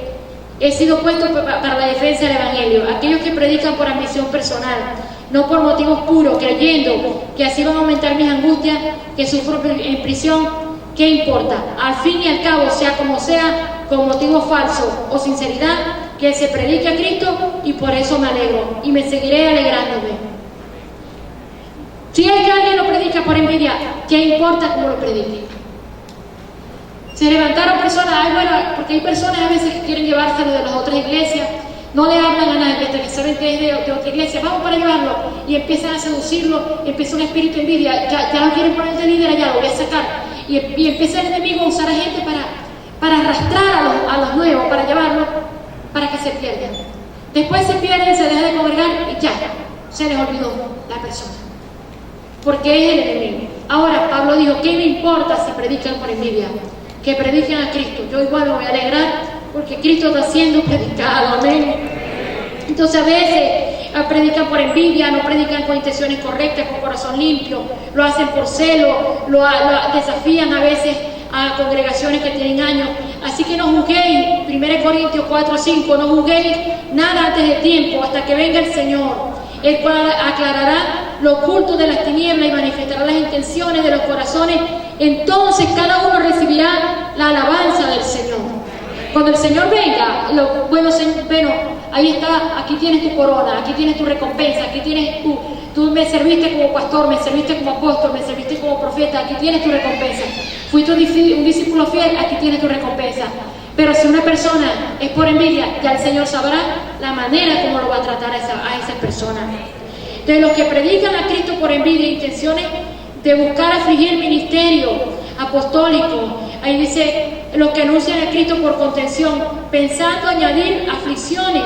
he sido puesto para la defensa del Evangelio. Aquellos que predican por ambición personal, no por motivos puros, creyendo que así van a aumentar mis angustias, que sufro en prisión, ¿qué importa? Al fin y al cabo, sea como sea, con motivos falsos o sinceridad, que se predique a Cristo, y por eso me alegro y me seguiré alegrándome. Si hay que alguien lo predica por envidia, ¿qué importa cómo lo predique? Se levantaron personas, porque hay personas a veces que quieren llevárselo de las otras iglesias, no le hablan a nadie hasta que saben que es de otra iglesia, vamos para llevarlo, y empiezan a seducirlo, empieza un espíritu de envidia, ya lo quieren poner de líder allá, lo voy a sacar, y empieza el enemigo a usar a gente para arrastrar a los nuevos, para llevarlos, para que se pierdan. Después se pierden, se dejan de congregar y ya, se les olvidó la persona, porque es el enemigo. Ahora Pablo dijo, ¿qué me importa si predican por envidia? que prediquen a Cristo. Yo igual me voy a alegrar porque Cristo está siendo predicado, amén. Entonces a veces predican por envidia, no predican con intenciones correctas, con corazón limpio, lo hacen por celo, lo desafían a veces a congregaciones que tienen años. Así que no juzguéis, 1 Corintios 4:5, no juzguéis nada antes de tiempo, hasta que venga el Señor, el cual aclarará lo oculto de las tinieblas y manifestará las intenciones de los corazones. Entonces cada uno recibirá la alabanza del Señor. Cuando el Señor venga, bueno, ahí está, aquí tienes tu corona, aquí tienes tu recompensa, aquí tienes tú me serviste como pastor, me serviste como apóstol, me serviste como profeta, aquí tienes tu recompensa. Fuiste un discípulo fiel, aquí tienes tu recompensa. Pero si una persona es por envidia, ya el Señor sabrá la manera como lo va a tratar a esa persona. De los que predican a Cristo por envidia, intenciones de buscar afligir el ministerio apostólico. Ahí dice, los que anuncian a Cristo por contención, pensando añadir aflicciones.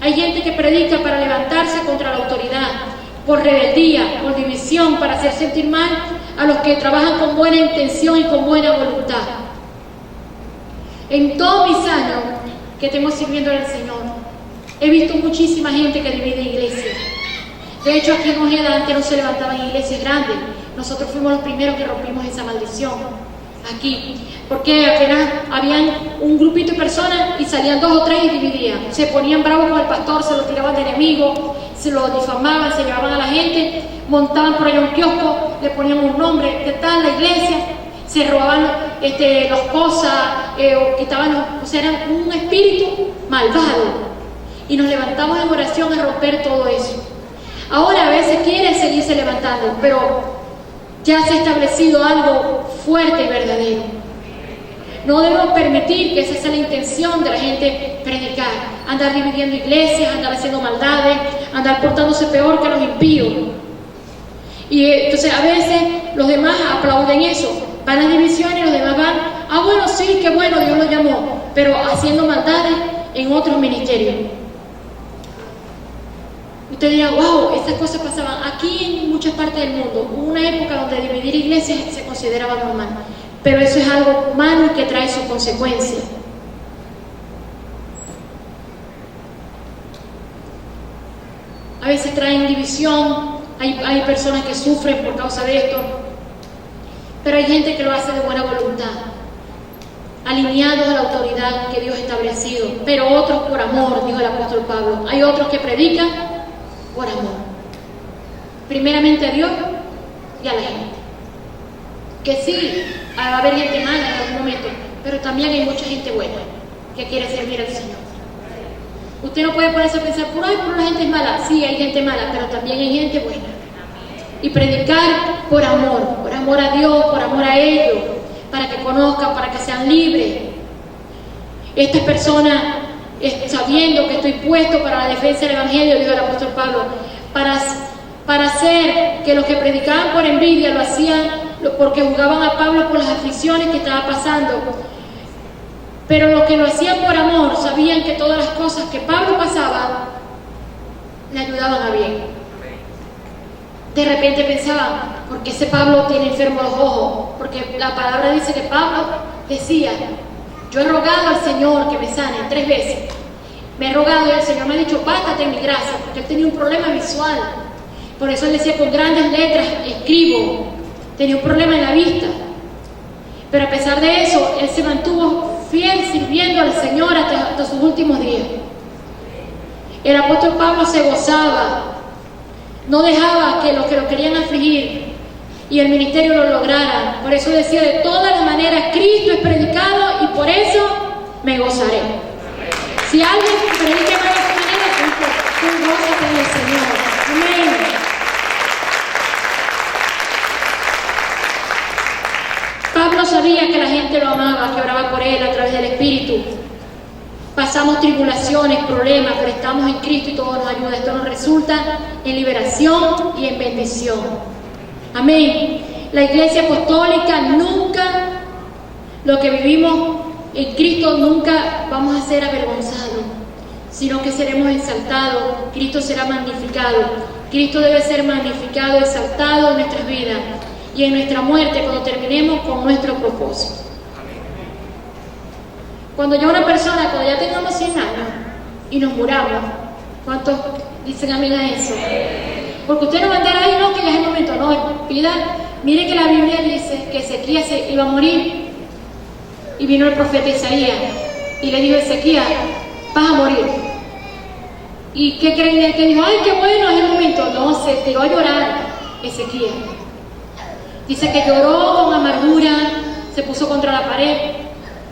Hay gente que predica para levantarse contra la autoridad, por rebeldía, por división, para hacer sentir mal a los que trabajan con buena intención y con buena voluntad. En todos mis años que tengo sirviendo al Señor, he visto muchísima gente que divide iglesias. De hecho, aquí en Ojeda antes no se levantaban iglesias grandes. Nosotros fuimos los primeros que rompimos esa maldición aquí, porque apenas habían un grupito de personas y salían 2 o 3 y dividían. Se ponían bravos con el pastor, se lo tiraban de enemigo, se lo difamaban, se llevaban a la gente, montaban por allá un kiosco, le ponían un nombre de tal, la iglesia, se robaban las cosas, o quitaban, o sea, eran un espíritu malvado. Y nos levantamos en oración a romper todo eso. Ahora a veces quieren seguirse levantando, pero ya se ha establecido algo fuerte y verdadero. No debemos permitir que esa sea la intención de la gente predicar, andar dividiendo iglesias, andar haciendo maldades, andar portándose peor que los impíos. Y entonces a veces los demás aplauden eso, van a divisiones y los demás van, bueno, sí, qué bueno, Dios lo llamó, pero haciendo maldades en otros ministerios. Usted dirá, wow, esas cosas pasaban aquí en muchas partes del mundo. Hubo una época donde dividir iglesias se consideraba normal, pero eso es algo malo y que trae sus consecuencias. A veces traen división, hay personas que sufren por causa de esto, pero hay gente que lo hace de buena voluntad, alineados a la autoridad que Dios ha establecido, pero otros por amor, dijo el apóstol Pablo. Hay otros que predican por amor, primeramente a Dios y a la gente. Que sí, va a haber gente mala en algún momento, pero también hay mucha gente buena que quiere servir al Señor. Usted no puede ponerse a pensar, por la gente es mala. Sí, hay gente mala, pero también hay gente buena. Y predicar por amor a Dios, por amor a ellos, para que conozcan, para que sean libres. Estas personas, sabiendo que estoy puesto para la defensa del Evangelio, dijo el apóstol Pablo, para hacer que los que predicaban por envidia lo hacían porque juzgaban a Pablo por las aflicciones que estaba pasando. Pero los que lo hacían por amor sabían que todas las cosas que Pablo pasaba le ayudaban a bien. De repente pensaban, ¿por qué ese Pablo tiene enfermos los ojos? Porque la palabra dice que Pablo decía, yo he rogado al Señor que me sane 3 veces. Me he rogado y el Señor me ha dicho, bástate en mi gracia, porque él tenía un problema visual. Por eso él decía, con grandes letras escribo. Tenía un problema en la vista. Pero a pesar de eso, él se mantuvo fiel sirviendo al Señor hasta sus últimos días. El apóstol Pablo se gozaba, no dejaba que los que lo querían afligir y el ministerio lo lograran. Por eso decía, de todas las maneras Cristo es predicado y por eso me gozaré. Si alguien predica de esa manera, tú gózate en el Señor. Amén. Pablo sabía que la gente lo amaba, que oraba por él a través del Espíritu. Pasamos tribulaciones, problemas, pero estamos en Cristo y todo nos ayuda. Esto nos resulta en liberación y en bendición. Amén. La Iglesia Apostólica nunca, lo que vivimos en Cristo, nunca vamos a ser avergonzados, sino que seremos exaltados. Cristo será magnificado. Cristo debe ser magnificado, exaltado en nuestras vidas y en nuestra muerte cuando terminemos con nuestro propósito. Cuando ya tengamos 100 años y nos muramos, ¿cuántos dicen amén a eso? Porque usted no va a andar ahí, no, que ya es el momento, no, pida. Mire que la Biblia dice que Ezequías se iba a morir y vino el profeta Isaías y le dijo a Ezequías, vas a morir. ¿Y qué creen que dijo? Ay, qué bueno, es el momento. No, se tiró a llorar Ezequías. Dice que lloró con amargura, se puso contra la pared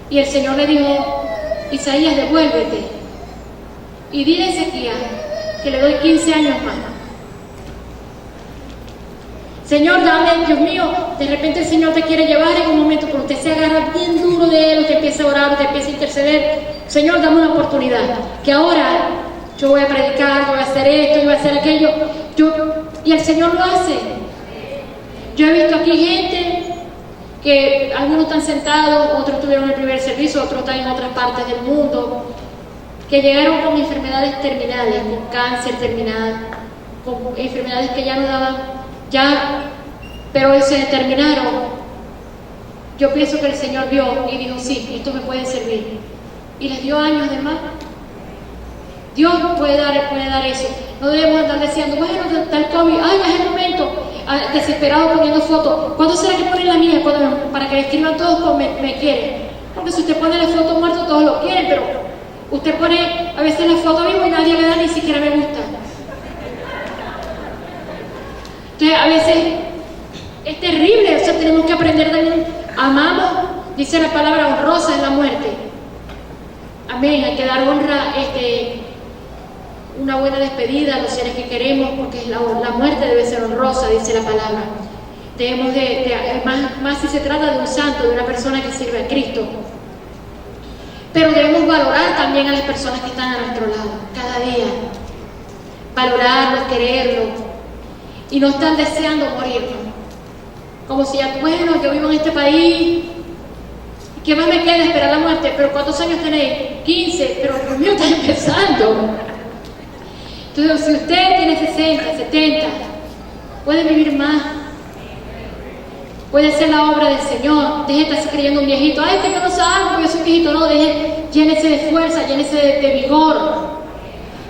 y el Señor le dijo, Isaías, devuélvete y dile a Ezequías que le doy 15 años más. Señor, dame, Dios mío, de repente el Señor te quiere llevar en un momento, pero usted se agarra bien duro de Él, usted empieza a orar, usted empieza a interceder. Señor, dame una oportunidad, que ahora yo voy a predicar, yo voy a hacer esto, yo voy a hacer aquello. Y el Señor lo hace. Yo he visto aquí gente que algunos están sentados, otros tuvieron el primer servicio, otros están en otras partes del mundo, que llegaron con enfermedades terminales, con cáncer terminal, con enfermedades que ya no daban. Pero se determinaron. Yo pienso que el Señor vio y dijo, sí, esto me puede servir. Y les dio años de más. Dios puede dar eso. No debemos andar diciendo, bueno, tal COVID, ay, ya es el momento. Desesperado poniendo fotos. ¿Cuándo será que ponen la mía? Para que le escriban todos como me quieren. Porque si usted pone la foto muerto, todos lo quieren, pero usted pone a veces la foto vivo y nadie le da ni siquiera me gusta. Entonces, a veces es terrible, o sea, tenemos que aprender también, amamos, dice la palabra, honrosa es la muerte. Amén, hay que dar honra, una buena despedida a los seres que queremos, porque la muerte debe ser honrosa, dice la palabra. Debemos más si se trata de un santo, de una persona que sirve a Cristo. Pero debemos valorar también a las personas que están a nuestro lado, cada día. Valorarlos, quererlos. Y no están deseando morirnos. Como si ya, bueno, yo vivo en este país, ¿qué más me queda? Esperar la muerte. ¿Pero cuántos años tenéis? 15, pero Dios mío, está empezando. Entonces, si usted tiene 60, 70, puede vivir más. Puede hacer la obra del Señor. Deje de estar creyendo un viejito. Ay, que yo no sé algo, porque yo soy un viejito. No, llénese de fuerza, llénese de vigor.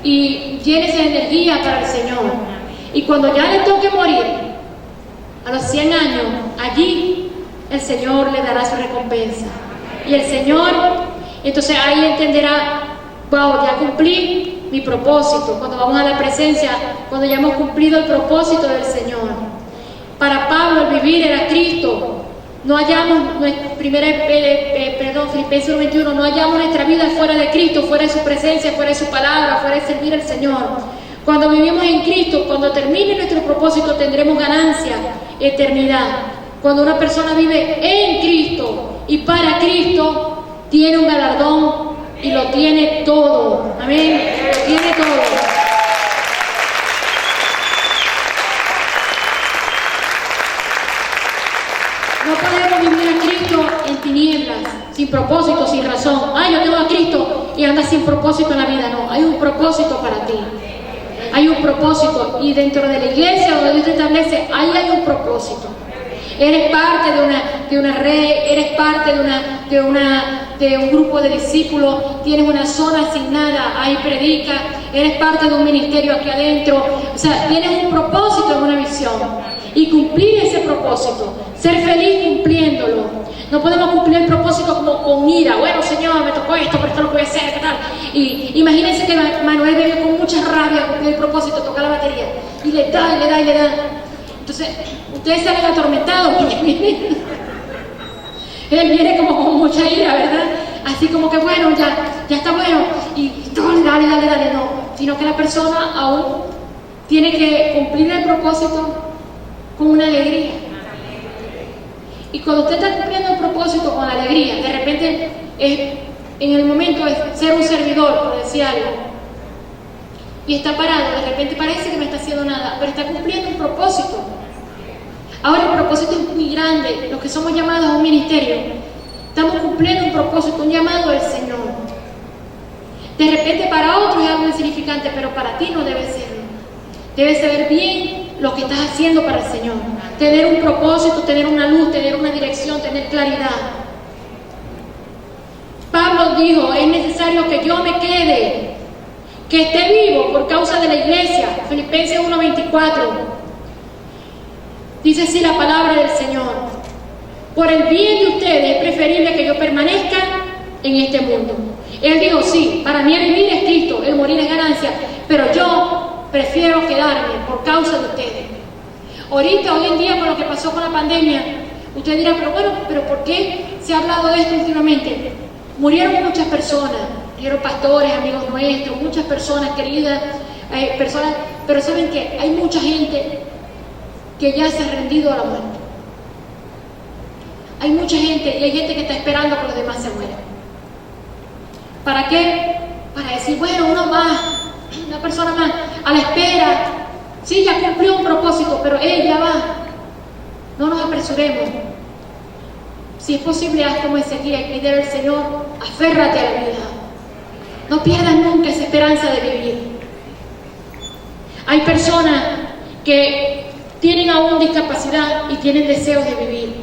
Y llénese de energía para el Señor. Y cuando ya le toque morir, a los 100 años, allí el Señor le dará su recompensa. Y el Señor, entonces ahí entenderá, wow, ya cumplí mi propósito. Cuando vamos a la presencia, cuando ya hemos cumplido el propósito del Señor. Para Pablo el vivir era Cristo. No hallamos, Filipenses 1:21, no hallamos nuestra vida fuera de Cristo, fuera de su presencia, fuera de su palabra, fuera de servir al Señor. Cuando vivimos en Cristo, cuando termine nuestro propósito, tendremos ganancia, eternidad. Cuando una persona vive en Cristo y para Cristo, tiene un galardón y lo tiene todo. Amén. Lo tiene todo. No podemos vivir a Cristo en tinieblas, sin propósito, sin razón. Ay, yo tengo a Cristo y andas sin propósito en la vida. No, hay un propósito para ti. Hay un propósito, y dentro de la iglesia donde Dios te establece, ahí hay un propósito. Eres parte de una red, eres parte de un grupo de discípulos, tienes una zona asignada, ahí predicas, eres parte de un ministerio aquí adentro. O sea, tienes un propósito en una visión, y cumplir ese propósito, ser feliz cumpliéndolo. No podemos cumplir el propósito como con ira. Bueno, Señor, me tocó esto, pero esto no puede ser, ¿qué tal? Y imagínense que Manuel viene con mucha rabia a cumplir el propósito, toca la batería, y le da. Entonces, ustedes salen atormentados porque él viene como con mucha ira, ¿verdad? Así como que, bueno, ya está bueno, y dale, no. Sino que la persona aún tiene que cumplir el propósito con una alegría. Y cuando usted está cumpliendo el propósito con alegría, de repente, en el momento de ser un servidor, por decir algo, y está parado, de repente parece que no está haciendo nada, pero está cumpliendo un propósito. Ahora el propósito es muy grande. Los que somos llamados a un ministerio, estamos cumpliendo un propósito, un llamado del Señor. De repente para otros es algo insignificante, pero para ti no debe serlo. Debes saber bien lo que estás haciendo para el Señor. Tener un propósito, tener una luz, tener una dirección, tener claridad. Pablo Pablo dijo, es necesario que yo me quede, que esté vivo por causa de la iglesia. Filipenses 1:24. Dice así la palabra del Señor: por el bien de ustedes es preferible que yo permanezca en este mundo. Él dijo, sí, para mí el vivir es Cristo, el morir es ganancia, pero yo prefiero quedarme por causa de ustedes. Ahorita, hoy en día, con lo que pasó con la pandemia, usted dirá, pero bueno, ¿pero por qué se ha hablado de esto últimamente? Murieron muchas personas, murieron pastores, amigos nuestros, muchas personas queridas, personas, pero ¿saben qué? Hay mucha gente que ya se ha rendido a la muerte. Hay mucha gente y hay gente que está esperando que los demás se mueran. ¿Para qué? Para decir, bueno, uno más, una persona más, a la espera. Sí, ya cumplió un propósito, pero ya va. No nos apresuremos. Si es posible, haz como Ezequiel y pídele al Señor, aférrate a la vida. No pierdas nunca esa esperanza de vivir. Hay personas que tienen aún discapacidad y tienen deseos de vivir.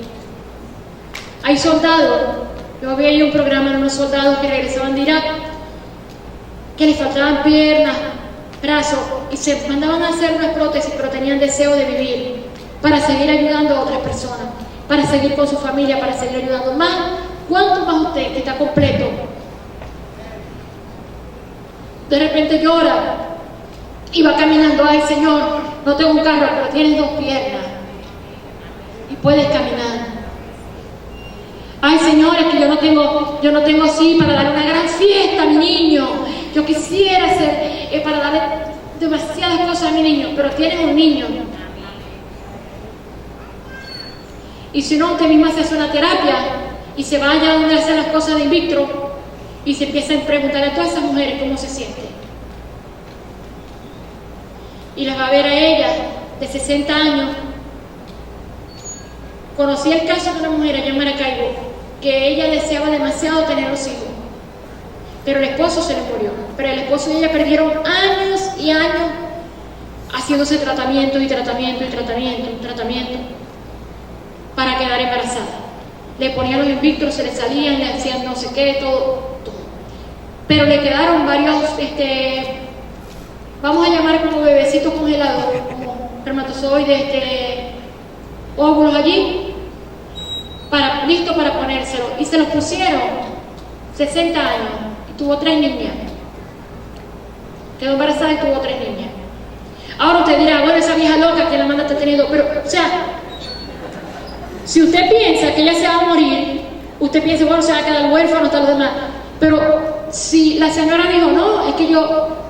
Hay soldados, yo había ahí un programa de unos soldados que regresaban de Irak, que les faltaban piernas, brazos, y se mandaban a hacer unas prótesis, pero tenían deseo de vivir, para seguir ayudando a otras personas, para seguir con su familia, para seguir ayudando más. ¿Cuánto más usted que está completo? De repente llora y va caminando, ay Señor, no tengo un carro, pero tienes 2 piernas y puedes caminar. Ay Señor, es que yo no tengo así para darle una gran fiesta a mi niño. Yo quisiera hacer para darle demasiadas cosas a mi niño, pero tienes un niño. Y si no, usted misma se hace una terapia y se vaya a donde hacen las cosas de in vitro y se empieza a preguntar a todas esas mujeres cómo se sienten. Y las va a ver a ellas de 60 años. Conocí el caso de una mujer allá en Maracaibo que ella deseaba demasiado tener los hijos, pero el esposo se le murió. Pero el esposo y ella perdieron años y años haciéndose tratamiento para quedar embarazada. Le ponían los in vitro, se le salían, le hacían no sé qué, todo. Pero le quedaron varios, vamos a llamar como bebecitos congelados, como espermatozoides, óvulos allí, listo para ponérselo, y se los pusieron 60 años y tuvo 3 niñas. Quedó embarazada y tuvo 3 niñas. Ahora usted dirá, bueno, esa vieja loca que la manda está teniendo, pero, o sea, si usted piensa que ella se va a morir, usted piensa, bueno, se va a quedar huérfano, hasta los demás. Pero si la señora dijo, no, es que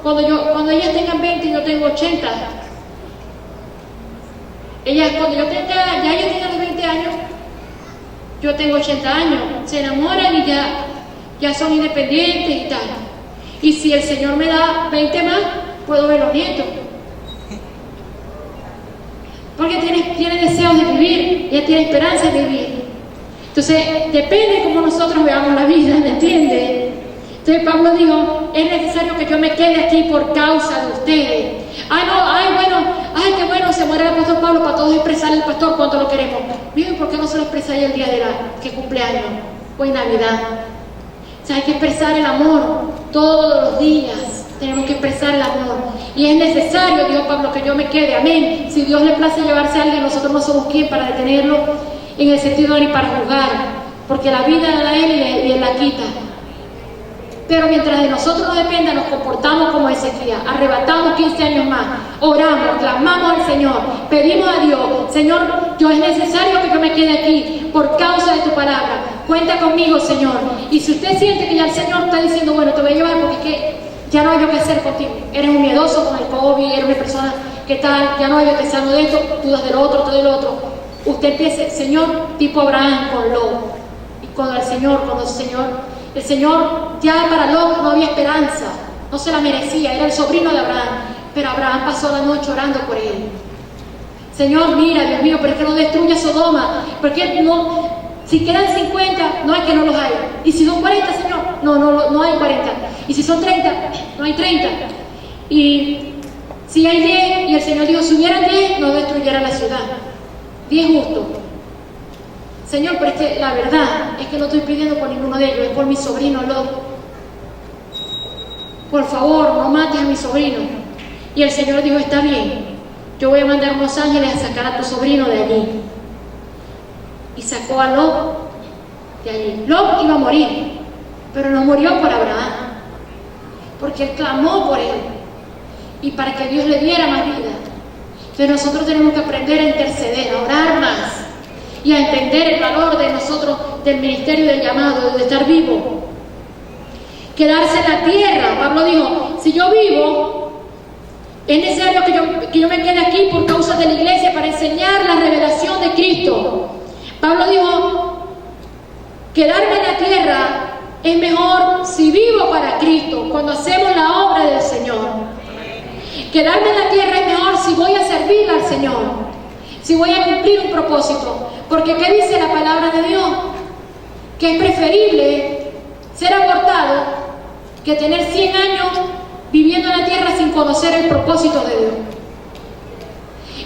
cuando ellas tengan 20, yo tengo 80. Cuando ellos tengan los 20 años, yo tengo 80 años, se enamoran y ya son independientes y tal. Y si el Señor me da 20 más, puedo ver los nietos. Porque tiene deseos de vivir, ella tiene esperanza de vivir. Entonces, depende cómo nosotros veamos la vida, ¿me entiende? Entonces Pablo dijo, es necesario que yo me quede aquí por causa de ustedes. Qué bueno, se muere el apóstol Pablo para todos expresar al pastor cuánto lo queremos. Miren, ¿por qué no se lo expresáis el día de que cumpleaños o en Navidad? O sea, hay que expresar el amor todos los días. Tenemos que expresar el amor. Y es necesario, dijo Pablo, que yo me quede. Amén. Si Dios le place llevarse a alguien, nosotros no somos quien para detenerlo en el sentido ni para juzgar. Porque la vida la da Él y Él la quita. Pero mientras de nosotros no dependa, nos comportamos como Ezequiel. Arrebatamos 15 años más. Oramos, clamamos al Señor. Pedimos a Dios, Señor, es necesario que yo me quede aquí por causa de tu palabra. Cuenta conmigo, Señor. Y si usted siente que ya el Señor está diciendo, bueno, te voy a llevar porque es que ya no hay yo que hacer contigo. Eres un miedoso con el COVID, eres una persona que tal, ya no hay yo que sano de esto, dudas del otro, todo del otro. Usted empiece, Señor, tipo Abraham con Lot. Y cuando el Señor ya para Lot no había esperanza, no se la merecía, era el sobrino de Abraham, pero Abraham pasó la noche orando por él. Señor, mira, Dios mío, pero es que no destruya Sodoma, porque no, si quedan 50, no es que no los hay, y si son 40, Señor, no hay 40, y si son 30, no hay 30, y si hay 10, y el Señor dijo, si hubieran 10, no destruyeran la ciudad, 10 justos. Señor, pero es que la verdad es que no estoy pidiendo por ninguno de ellos, es por mi sobrino Lot. Por favor, no mates a mi sobrino. Y el Señor dijo, está bien, yo voy a mandar unos ángeles a sacar a tu sobrino de allí. Y sacó a Lot de allí. Lot iba a morir, pero no murió por Abraham, porque él clamó por él y para que Dios le diera más vida. Entonces nosotros tenemos que aprender a interceder, a orar más y a entender el valor de nosotros, del ministerio del llamado, de estar vivo. Quedarse en la tierra. Pablo dijo, si yo vivo, es necesario que yo me quede aquí por causa de la iglesia para enseñar la revelación de Cristo. Pablo dijo, quedarme en la tierra es mejor si vivo para Cristo, cuando hacemos la obra del Señor. Quedarme en la tierra es mejor si voy a servir al Señor, si voy a cumplir un propósito. Porque ¿qué dice la palabra de Dios? Que es preferible ser abortado que tener 100 años viviendo en la tierra sin conocer el propósito de Dios.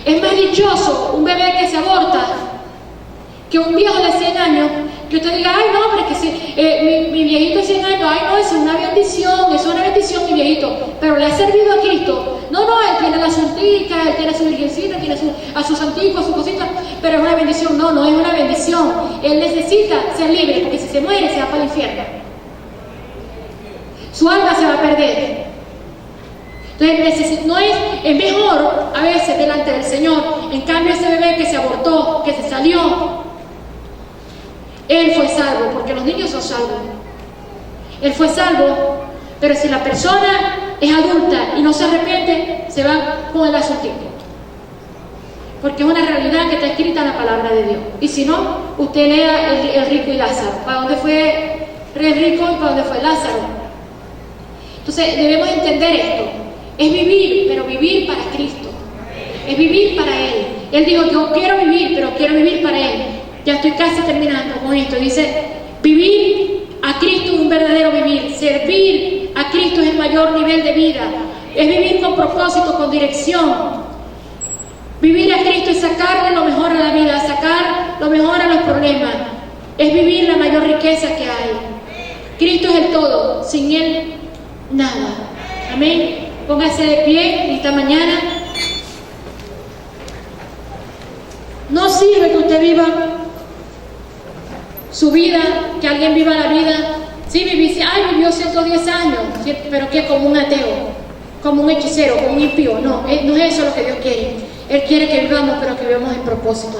Es más dichoso un bebé que se aborta que un viejo de 100 años que usted diga, ay no, pero es que si, mi viejito de 100 años, ay no, es una bendición mi viejito, pero le ha servido a Cristo. No, él tiene la santica, él tiene su virgencita, tiene a su santico, a su cosita, pero es una bendición. No es una bendición. Él necesita ser libre, porque si se muere se va para el infierno. Su alma se va a perder. Entonces no es mejor a veces delante del Señor. En cambio ese bebé que se abortó, que se salió, él fue salvo, porque los niños son salvos. Él fue salvo, pero si la persona es adulta y no se arrepiente, se va con el asuntico. Porque es una realidad que está escrita en la palabra de Dios. Y si no, usted lea el rico y Lázaro. ¿Para dónde fue el rico y para dónde fue Lázaro? Entonces debemos entender esto. Es vivir, pero vivir para Cristo. Es vivir para Él. Él dijo, yo quiero vivir, pero quiero vivir para Él. Ya estoy casi terminando con esto. Dice, vivir a Cristo es un verdadero vivir. Servir a Cristo es el mayor nivel de vida. Es vivir con propósito, con dirección. Vivir a Cristo es sacarle lo mejor a la vida, sacar lo mejor a los problemas. Es vivir la mayor riqueza que hay. Cristo es el todo, sin Él nada. Amén. Póngase de pie esta mañana. No sirve que usted viva su vida, que alguien viva la vida. Sí, vivió 110 años, pero que como un ateo, como un hechicero, como un impío. No es eso lo que Dios quiere. Él quiere que vivamos, pero que vivamos en propósito.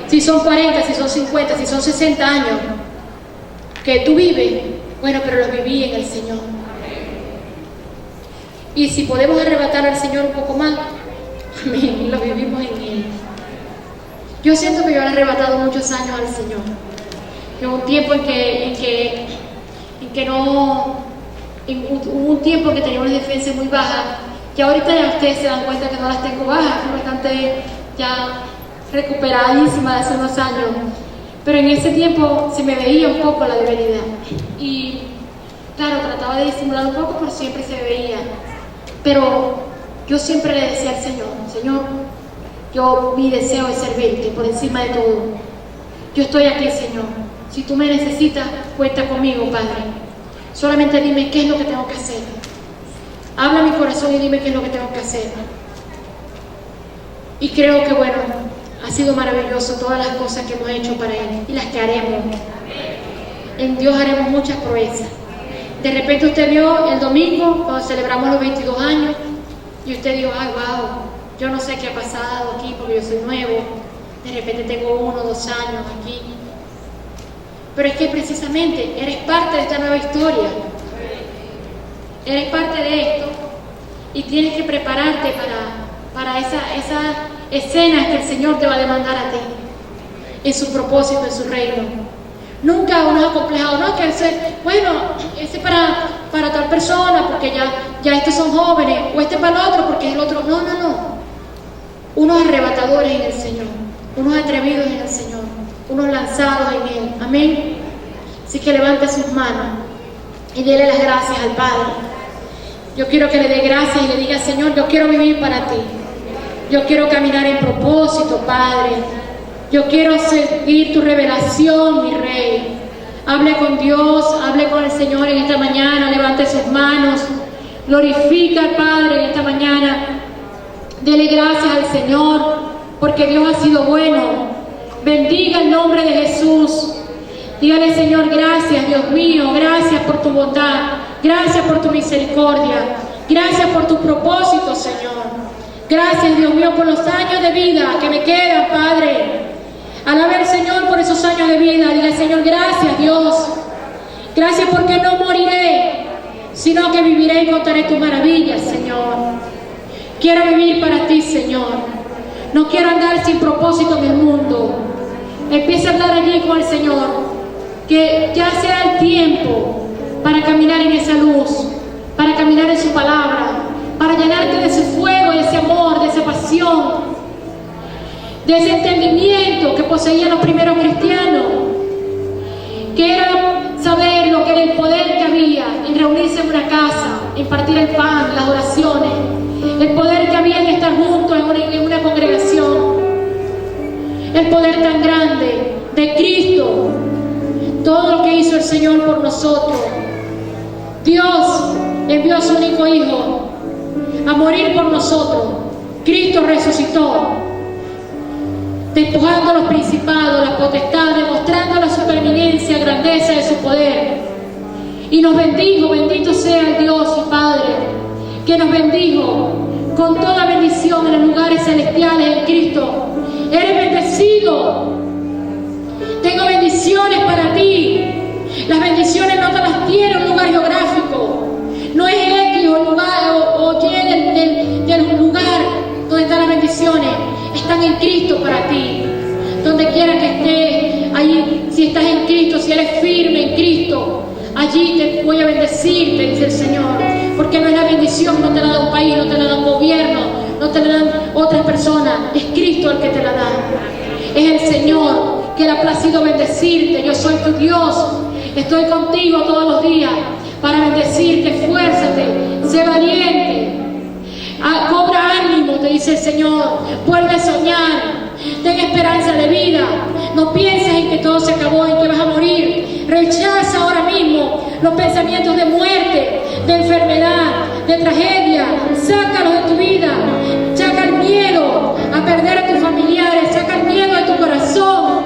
Si son 40, si son 50, si son 60 años que tú vives, bueno, pero los viví en el Señor. Y si podemos arrebatar al Señor un poco más, amén, lo vivimos en Él. Yo siento que yo he arrebatado muchos años al Señor. Hubo un tiempo hubo un tiempo que tenía una defensa muy baja, que ahorita ya ustedes se dan cuenta que no las tengo bajas, estoy bastante ya recuperadísima de hace unos años. Pero en ese tiempo se me veía un poco la debilidad. Y claro, trataba de disimular un poco, pero siempre se veía. Pero yo siempre le decía al Señor, Señor, mi deseo es servirte por encima de todo. Yo estoy aquí, Señor. Si tú me necesitas, cuenta conmigo, Padre. Solamente dime qué es lo que tengo que hacer. Habla a mi corazón y dime qué es lo que tengo que hacer. Y creo que, bueno, ha sido maravilloso todas las cosas que hemos hecho para Él y las que haremos. En Dios haremos muchas proezas. De repente usted vio el domingo, cuando celebramos los 22 años, y usted dijo, ay, wow, yo no sé qué ha pasado aquí porque yo soy nuevo. De repente tengo 1 o 2 años aquí. Pero es que precisamente eres parte de esta nueva historia. Eres parte de esto y tienes que prepararte para esa escena que el Señor te va a demandar a ti en su propósito, en su reino. Nunca uno es acomplejado, no, que ese es para tal persona porque ya estos son jóvenes, o este para el otro porque es el otro. No. Unos arrebatadores en el Señor, unos atrevidos en el Señor, unos lanzados en Él. Amén. Así que levante sus manos y déle las gracias al Padre. Yo quiero que le dé gracias y le diga, Señor, yo quiero vivir para ti. Yo quiero caminar en propósito, Padre. Yo quiero seguir tu revelación, mi Rey. Hable con Dios, hable con el Señor en esta mañana, levante sus manos, glorifica al Padre en esta mañana. Dele gracias al Señor, porque Dios ha sido bueno. Bendiga el nombre de Jesús. Dígale, Señor, gracias, Dios mío, gracias por tu bondad, gracias por tu misericordia, gracias por tu propósito, Señor. Gracias, Dios mío, por los años de vida que me quedan, Padre. Alabe al Señor por esos años de vida. Diga, Señor, gracias, Dios. Gracias porque no moriré, sino que viviré y contaré tus maravillas, Señor. Quiero vivir para ti, Señor. No quiero andar sin propósito en el mundo. Empieza a andar allí con el Señor. Que ya sea el tiempo para caminar en esa luz, para caminar en su palabra, para llenarte de ese fuego, de ese amor, de esa pasión, de ese entendimiento que poseían los primeros cristianos, que era saber lo que era el poder que había en reunirse en una casa, en partir el pan, las oraciones, el poder que había en estar juntos en una congregación, el poder tan grande de Cristo, todo lo que hizo el Señor por nosotros. Dios envió a su único Hijo a morir por nosotros. Cristo resucitó, despojando los principados, las potestades, mostrando la supereminencia, grandeza de su poder. Y nos bendijo, bendito sea el Dios y Padre, que nos bendijo con toda bendición en los lugares celestiales en Cristo. Eres bendecido. Tengo bendiciones para ti. Las bendiciones no te las tiene un lugar geográfico. No es X o lugar o Y del lugar donde están las bendiciones. Están en Cristo para ti. Donde quiera que estés, allí, si estás en Cristo, si eres firme en Cristo, allí te voy a bendecir, te dice el Señor. Porque no es la bendición, no te la da un país, no te la da un gobierno, no te la dan otras personas. Es Cristo el que te la da. Es el Señor que le ha placido bendecirte. Yo soy tu Dios. Estoy contigo todos los días para bendecirte. Esfuérzate, sé valiente. Cobra ánimo, te dice el Señor. Vuelve a soñar. Ten esperanza de vida. No pienses en que todo se acabó, en que vas a morir. Rechaza ahora mismo los pensamientos de muerte, de enfermedad, de tragedia. Sácalos de tu vida. Saca el miedo a perder a tus familiares. Saca el miedo de tu corazón.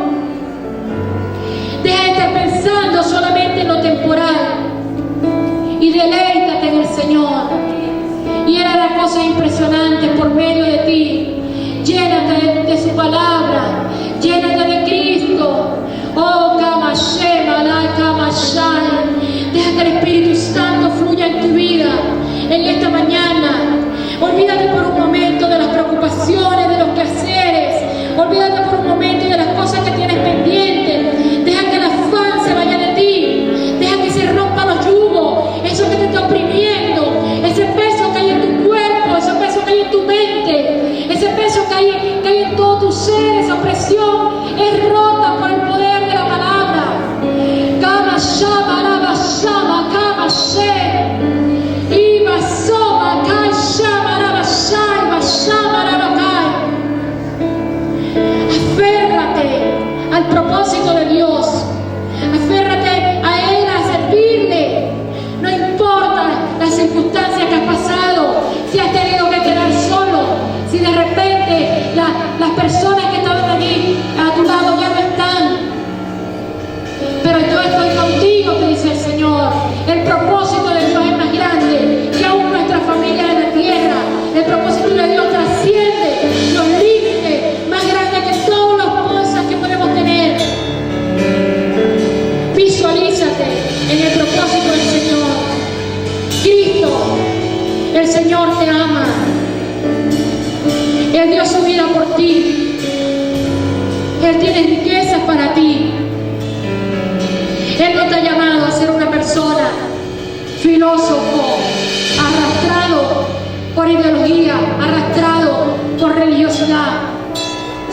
Deja de estar pensando solamente en lo temporal y deleítate en el Señor. Y Él hará cosas impresionantes por medio de ti. Llénate de su palabra, llénate de Cristo. Oh, Kamashema, la Kamashai. Deja que el Espíritu Santo fluya en tu vida en esta mañana. Olvídate por un momento de las preocupaciones, de los quehaceres. Olvídate por un momento de las cosas que tienes pendientes. Deja que el afán se vaya de ti. Deja que se rompan los yugos, eso que te está oprimiendo, ese peso que hay en tu cuerpo, ese peso que hay en tu mente, ese peso que hay en todo tu ser. Esa opresión es rota por el poder de la palabra. Kama shama, raba shama, kama she, iba soma, kai shama, raba shai, va shama, raba kai. Aférrate al propósito de Dios. Aférrate a Él, a servirle. No importa las circunstancias que has pasado, si has tenido que quedar solo, si de repente las personas que estaban allí a tu lado ya no están. Pero yo estoy contigo, te dice el Señor. El propósito de Dios es más grande que aún nuestra familia en la tierra. El propósito de Dios trasciende los límites, más grande que todas las cosas que podemos tener. Visualízate en el propósito del Señor. Cristo, el Señor te ama. Él dio su vida por ti. Él tiene riquezas para ti. Él no te ha llamado a ser una persona filósofo, arrastrado por ideología, arrastrado por religiosidad.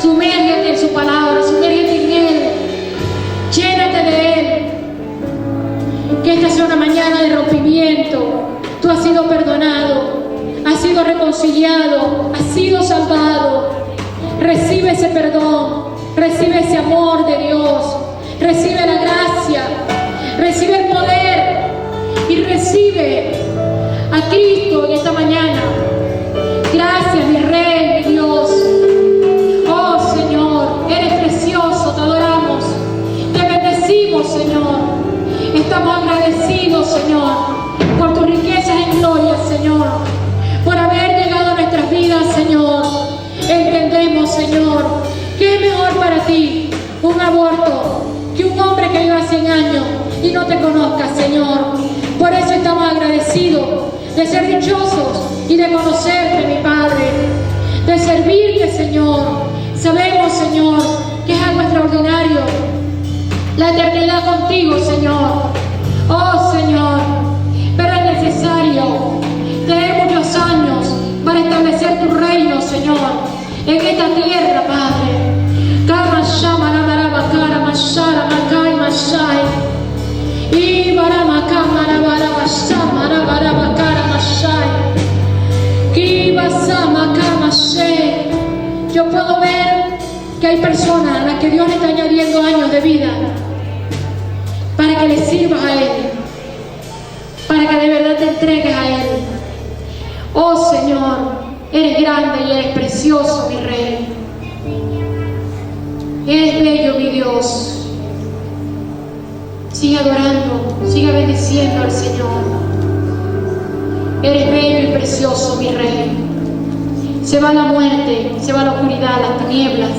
Sumérgete en su palabra, sumérgete en Él. Llénate de Él. Que esta sea una mañana de rompimiento. Tú has sido perdonado, has sido reconciliado, has sido salvado. Recibe ese perdón, Recibe ese amor de Dios, recibe la gracia, recibe el poder y recibe a Cristo en esta mañana. Gracias, mi Rey, mi Dios. Oh Señor, eres precioso, te adoramos, te bendecimos, Señor. Estamos agradecidos, Señor, por tus riquezas en gloria, Señor, por haber llegado a nuestras vidas, Señor. Entendemos, Señor, que es mejor para ti un aborto que un hombre que viva 100 años y no te conozca, Señor. Por eso estamos agradecidos de ser dichosos y de conocerte, mi Padre, de servirte, Señor. Sabemos, Señor, que es algo extraordinario la eternidad contigo, Señor. Oh, Señor, pero es necesario tener muchos años para establecer tu reino, Señor, en esta tierra, Padre. Kama shama la barabakara mashara makai mashai. Y baramaka la barabashama la barabakara mashai. Kibasama kama she. Yo puedo ver que hay personas a las que Dios le está añadiendo años de vida para que le sirvas a Él, para que de verdad te entregues a Él. Oh Señor, eres grande y eres precioso, mi Rey. Eres bello, mi Dios. Sigue adorando, sigue bendiciendo al Señor. Eres bello y precioso, mi Rey. Se va la muerte, se va la oscuridad, las tinieblas,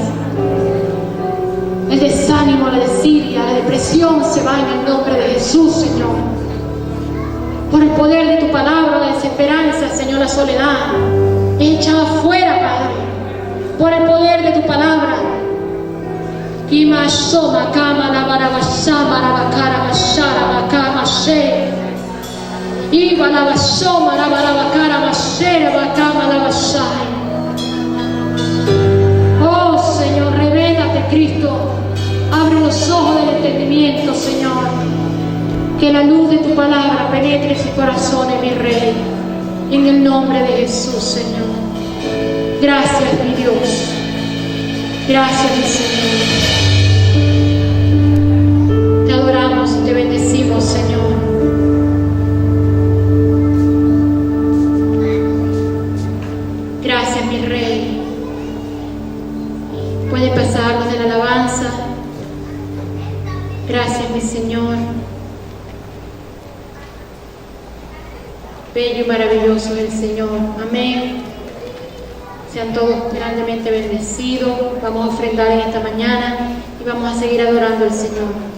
el desánimo, la desidia, la depresión se va en el nombre de Jesús, Señor. Por el poder de tu palabra, la desesperanza, Señor, la soledad es echada afuera, Padre. Por el poder de tu palabra. Oh Señor, revélate, Cristo. Abre los ojos del entendimiento, Señor. Que la luz de tu palabra penetre sus corazones, mi Rey. En el nombre de Jesús, Señor. Gracias, mi Dios. Gracias, mi Señor. Te adoramos y te bendecimos, Señor. Gracias, mi Rey. Puede pasar los de la alabanza. Gracias, mi Señor. Bello y maravilloso es el Señor. Amén. Sean todos grandemente bendecidos. Vamos a ofrendar en esta mañana y vamos a seguir adorando al Señor.